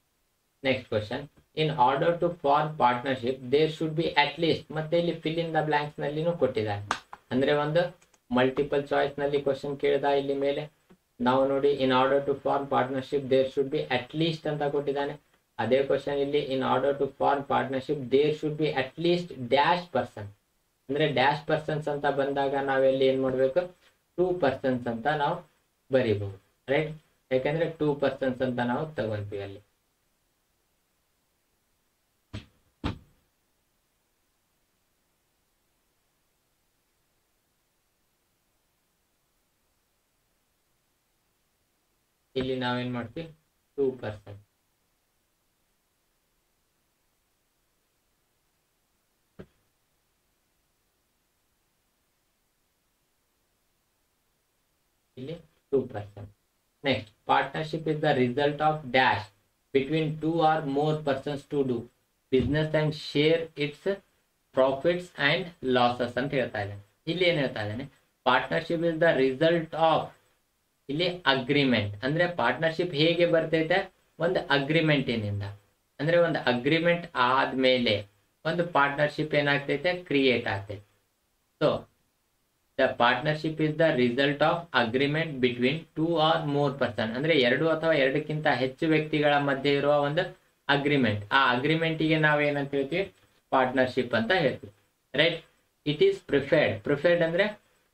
Next question, in order to form partnership there should be at least, ಮತ್ತೆ ಇಲ್ಲಿ ಫಿಲ್ ಇನ್ ದ ಬ್ಲಾಂಕ್ಸ್ ನಲ್ಲಿನೂ ಕೊಟ್ಟಿದ್ದಾನೆ. ಅಂದ್ರೆ ಒಂದು ಮಲ್ಟಿಪಲ್ ಚಾಯ್ಸ್ ನಲ್ಲಿ ಕ್ವಶನ್ ಕೇಳಿದ. ಇಲ್ಲಿ ಮೇಲೆ ನಾವು ನೋಡಿ, in order to form partnership there should be at least ಅಂತ ಕೊಟ್ಟಿದ್ದಾನೆ. ಅದೇ ಕ್ವಶನ್ ಇಲ್ಲಿ in order to form partnership there should be at least dash person, ಅಂದ್ರೆ ಡ್ಯಾಶ್ ಪರ್ಸನ್ಸ್ ಅಂತ ಬಂದಾಗ ನಾವೆಲ್ಲಿ ಏನ್ ಮಾಡ್ಬೇಕು, 2 persons ಅಂತ ನಾವು ಬರಿಬಹುದು. ರೈಟ್. ಯಾಕಂದ್ರೆ 2 persons ಅಂತ ನಾವು ತಗೊಂತೀವಿ ಅಲ್ಲಿ. ಇಲ್ಲಿ ನಾವೇನ್ ಮಾಡ್ತೀವಿ, 2 persons. ಇಲ್ಲಿ 2 persons. Next, partnership is the result of dash between 2 or more persons to do business and share its profits and losses ಅಂತ ಹೇಳ್ತಾ ಇದ್ದಾನೆ. ಇಲ್ಲಿ ಏನ್ ಹೇಳ್ತಾ ಇದ್ದಾನೆ, partnership is the result of, ಇಲ್ಲಿ ಅಗ್ರಿಮೆಂಟ್, ಅಂದ್ರೆ ಪಾರ್ಟ್ನರ್ಶಿಪ್ ಹೇಗೆ ಬರ್ತೈತೆ, ಒಂದು ಅಗ್ರಿಮೆಂಟ್ ಏನಿಂದ, ಅಂದ್ರೆ ಒಂದು ಅಗ್ರಿಮೆಂಟ್ ಆದ್ಮೇಲೆ ಒಂದು ಪಾರ್ಟ್ನರ್ಶಿಪ್ ಏನಾಗ್ತೈತೆ, ಕ್ರಿಯೇಟ್ ಆಗ್ತೈತೆ. So the partnership is the result of agreement between 2 or more person, ಅಂದ್ರೆ 2 ಅಥವಾ 2ಕ್ಕಿಂತ ಹೆಚ್ಚು ವ್ಯಕ್ತಿಗಳ ಮಧ್ಯೆ ಇರುವ ಒಂದು ಅಗ್ರಿಮೆಂಟ್. ಆ ಅಗ್ರಿಮೆಂಟಿಗೆ ನಾವೇನಂತ ಹೇಳ್ತೀವಿ, ಪಾರ್ಟ್ನರ್ಶಿಪ್ ಅಂತ ಹೇಳ್ತೀವಿ. ರೈಟ್. ಇಟ್ ಈಸ್ ಪ್ರಿಫರ್ಡ್ ಅಂದ್ರೆ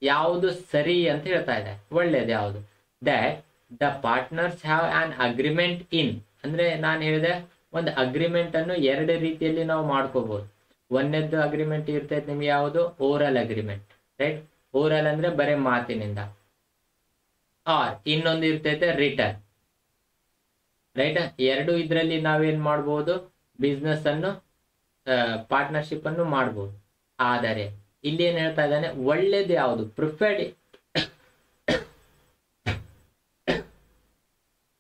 ಯಾವುದು ಸರಿ ಅಂತ ಹೇಳ್ತಾ ಇದೆ, ಒಳ್ಳೇದು ಯಾವುದು. That the partners have an agreement in, ಅಂದ್ರೆ ನಾನು ಹೇಳಿದೆ ಒಂದು ಅಗ್ರಿಮೆಂಟ್ ಅನ್ನು 2 ರೀತಿಯಲ್ಲಿ ನಾವು ಮಾಡ್ಕೋಬಹುದು. ಒಂದನೇದ್ದು ಅಗ್ರಿಮೆಂಟ್ ಇರ್ತೈತೆ ನಿಮ್ಗೆ ಯಾವುದು, ಓರಲ್ ಅಗ್ರಿಮೆಂಟ್. ರೈಟ್. ಓರಲ್ ಅಂದ್ರೆ ಬರೇ ಮಾತಿನಿಂದ. ಆರ್ ಇನ್ನೊಂದು ಇರ್ತೈತೆ ರಿಟರ್ನ್. ರೈಟ್. 2 ಇದ್ರಲ್ಲಿ ನಾವೇನ್ ಮಾಡ್ಬೋದು, ಬಿಸ್ನೆಸ್ ಅನ್ನು ಪಾರ್ಟ್ನರ್ಶಿಪ್ ಅನ್ನು ಮಾಡ್ಬೋದು. ಆದರೆ ಇಲ್ಲಿ ಏನ್ ಹೇಳ್ತಾ ಇದ್ದಾನೆ, ಒಳ್ಳೇದು ಯಾವುದು, ಪ್ರಿಫರ್ಡ್,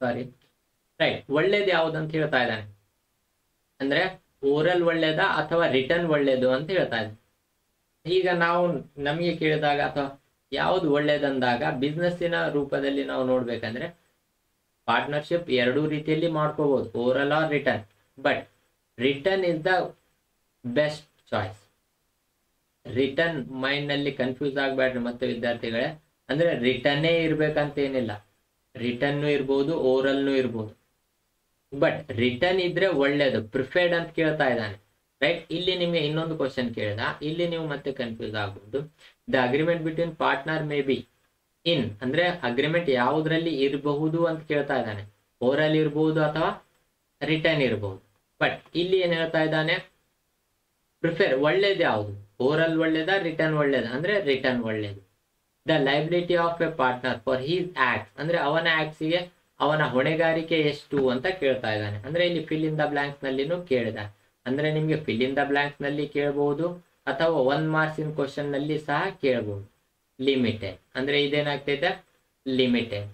ಸಾರಿ ರೈಟ್, ಒಳ್ಳೇದು ಯಾವುದು ಅಂತ ಹೇಳ್ತಾ ಇದ್ದಾನೆ. ಅಂದ್ರೆ ಓರಲ್ ಒಳ್ಳೇದಾ ಅಥವಾ ರಿಟರ್ನ್ ಒಳ್ಳೇದು ಅಂತ ಹೇಳ್ತಾ ಇದ್ದಾನೆ. ಈಗ ನಾವು ನಮಗೆ ಕೇಳಿದಾಗ ಅಥವಾ ಯಾವುದು ಒಳ್ಳೇದಂದಾಗ ಬಿಸ್ನೆಸ್ಸಿನ ರೂಪದಲ್ಲಿ ನಾವು ನೋಡ್ಬೇಕಂದ್ರೆ ಪಾರ್ಟ್ನರ್ಶಿಪ್ 2 ರೀತಿಯಲ್ಲಿ ಮಾಡ್ಕೋಬಹುದು, oral or written. But written is the best choice. Written mind ನಲ್ಲಿ ಕನ್ಫ್ಯೂಸ್ ಆಗ್ಬೇಡ್ರಿ ಮತ್ತೆ ವಿದ್ಯಾರ್ಥಿಗಳೇ. ಅಂದ್ರೆ ರಿಟರ್ನೇ ಇರ್ಬೇಕಂತ ಏನಿಲ್ಲ, ರಿಟರ್ನ್ ಇರ್ಬೋದು, ಓರಲ್ನು ಇರ್ಬೋದು. ಬಟ್ ರಿಟರ್ನ್ ಇದ್ರೆ ಒಳ್ಳೇದು, ಪ್ರಿಫರ್ಡ್ ಅಂತ ಕೇಳ್ತಾ ಇದ್ದಾನೆ. ರೈಟ್. ಇಲ್ಲಿ ನಿಮಗೆ ಇನ್ನೊಂದು ಕ್ವಶನ್ ಕೇಳಿದ, ಇಲ್ಲಿ ನೀವು ಮತ್ತೆ ಕನ್ಫ್ಯೂಸ್ ಆಗ್ಬಹುದು. The agreement between partner may be ಇನ್, ಅಂದ್ರೆ ಅಗ್ರಿಮೆಂಟ್ ಯಾವುದ್ರಲ್ಲಿ ಇರಬಹುದು ಅಂತ ಕೇಳ್ತಾ ಇದ್ದಾನೆ. ಓರಲ್ ಇರಬಹುದು ಅಥವಾ ರಿಟರ್ನ್ ಇರಬಹುದು. ಬಟ್ ಇಲ್ಲಿ ಏನ್ ಹೇಳ್ತಾ ಇದ್ದಾನೆ, ಪ್ರಿಫರ್ ಒಳ್ಳೇದು ಯಾವುದು, ಓರಲ್ ಒಳ್ಳೇದಾ ರಿಟರ್ನ್ ಒಳ್ಳೇದಾ, ಅಂದ್ರೆ ರಿಟರ್ನ್ ಒಳ್ಳೇದು. The liability of A partner for his acts, ಅಂದ್ರೆ ಅವನ ಆಕ್ಟ್ಸ್ಗೆ ಅವನ ಹೊಣೆಗಾರಿಕೆ ಎಷ್ಟು ಅಂತ ಕೇಳ್ತಾ ಇದ್ದಾನೆ. ಅಂದ್ರೆ ಇಲ್ಲಿ ಫಿಲ್ ಇನ್ ದ ಬ್ಲಾಂಕ್ಸ್ ನಲ್ಲಿನೂ ಕೇಳಿದ. ಅಂದ್ರೆ ನಿಮ್ಗೆ ಫಿಲ್ ಇನ್ ದ ಬ್ಲಾಂಕ್ಸ್ ನಲ್ಲಿ ಕೇಳಬಹುದು ಅಥವಾ 1 ಮಾರ್ಕ್ಸ್ ಕ್ವಶನ್ ನಲ್ಲಿ ಸಹ ಕೇಳಬಹುದು. ಲಿಮಿಟೆಡ್ ಅಂದ್ರೆ ಇದೇನಾಗ್ತೈತೆ, ಲಿಮಿಟೆಡ್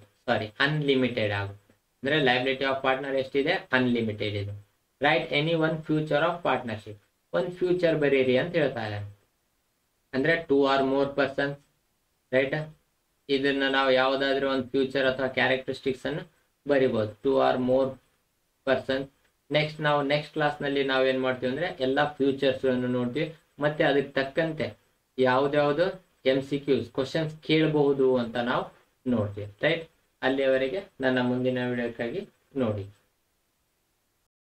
ಅನ್ಲಿಮಿಟೆಡ್ ಆಗುತ್ತೆ. ಅಂದ್ರೆ ಲೈಬಿಲಿಟಿ ಆಫ್ ಪಾರ್ಟ್ನರ್ ಎಷ್ಟಿದೆ, ಅನ್ಲಿಮಿಟೆಡ್ ಇದೆ. Right any one future of partnership, ಒಂದು ಫ್ಯೂಚರ್ ಬರೀರಿ ಅಂತ ಹೇಳ್ತಾ ಇದ್ದಾನೆ. ಅಂದ್ರೆ 2 or more ಪರ್ಸನ್ಸ್, ರೈಟ್. ಇದನ್ನ ನಾವು ಯಾವ್ದಾದ್ರು ಒಂದು ಫ್ಯೂಚರ್ ಅಥವಾ ಕ್ಯಾರೆಕ್ಟರಿಸ್ಟಿಕ್ಸ್ ಅನ್ನು ಬರಿಬಹುದು, 2 or more ಪರ್ಸನ್ಸ್. ನೆಕ್ಸ್ಟ್ ನಾವು ನೆಕ್ಸ್ಟ್ ಕ್ಲಾಸ್ ನಲ್ಲಿ ನಾವೇನ್ ಮಾಡ್ತೀವಿ ಅಂದ್ರೆ ಎಲ್ಲಾ ಫ್ಯೂಚರ್ಸ್ ಅನ್ನು ನೋಡ್ತೀವಿ, ಮತ್ತೆ ಅದಕ್ಕೆ ತಕ್ಕಂತೆ ಯಾವ್ದಾವ್ದು MCQs ಕ್ವಶನ್ಸ್ ಕೇಳಬಹುದು ಅಂತ ನಾವು ನೋಡ್ತೀವಿ, ರೈಟ್. ಅಲ್ಲಿಯವರೆಗೆ ನನ್ನ ಮುಂದಿನ ವಿಡಿಯೋಕ್ಕಾಗಿ ನೋಡಿ.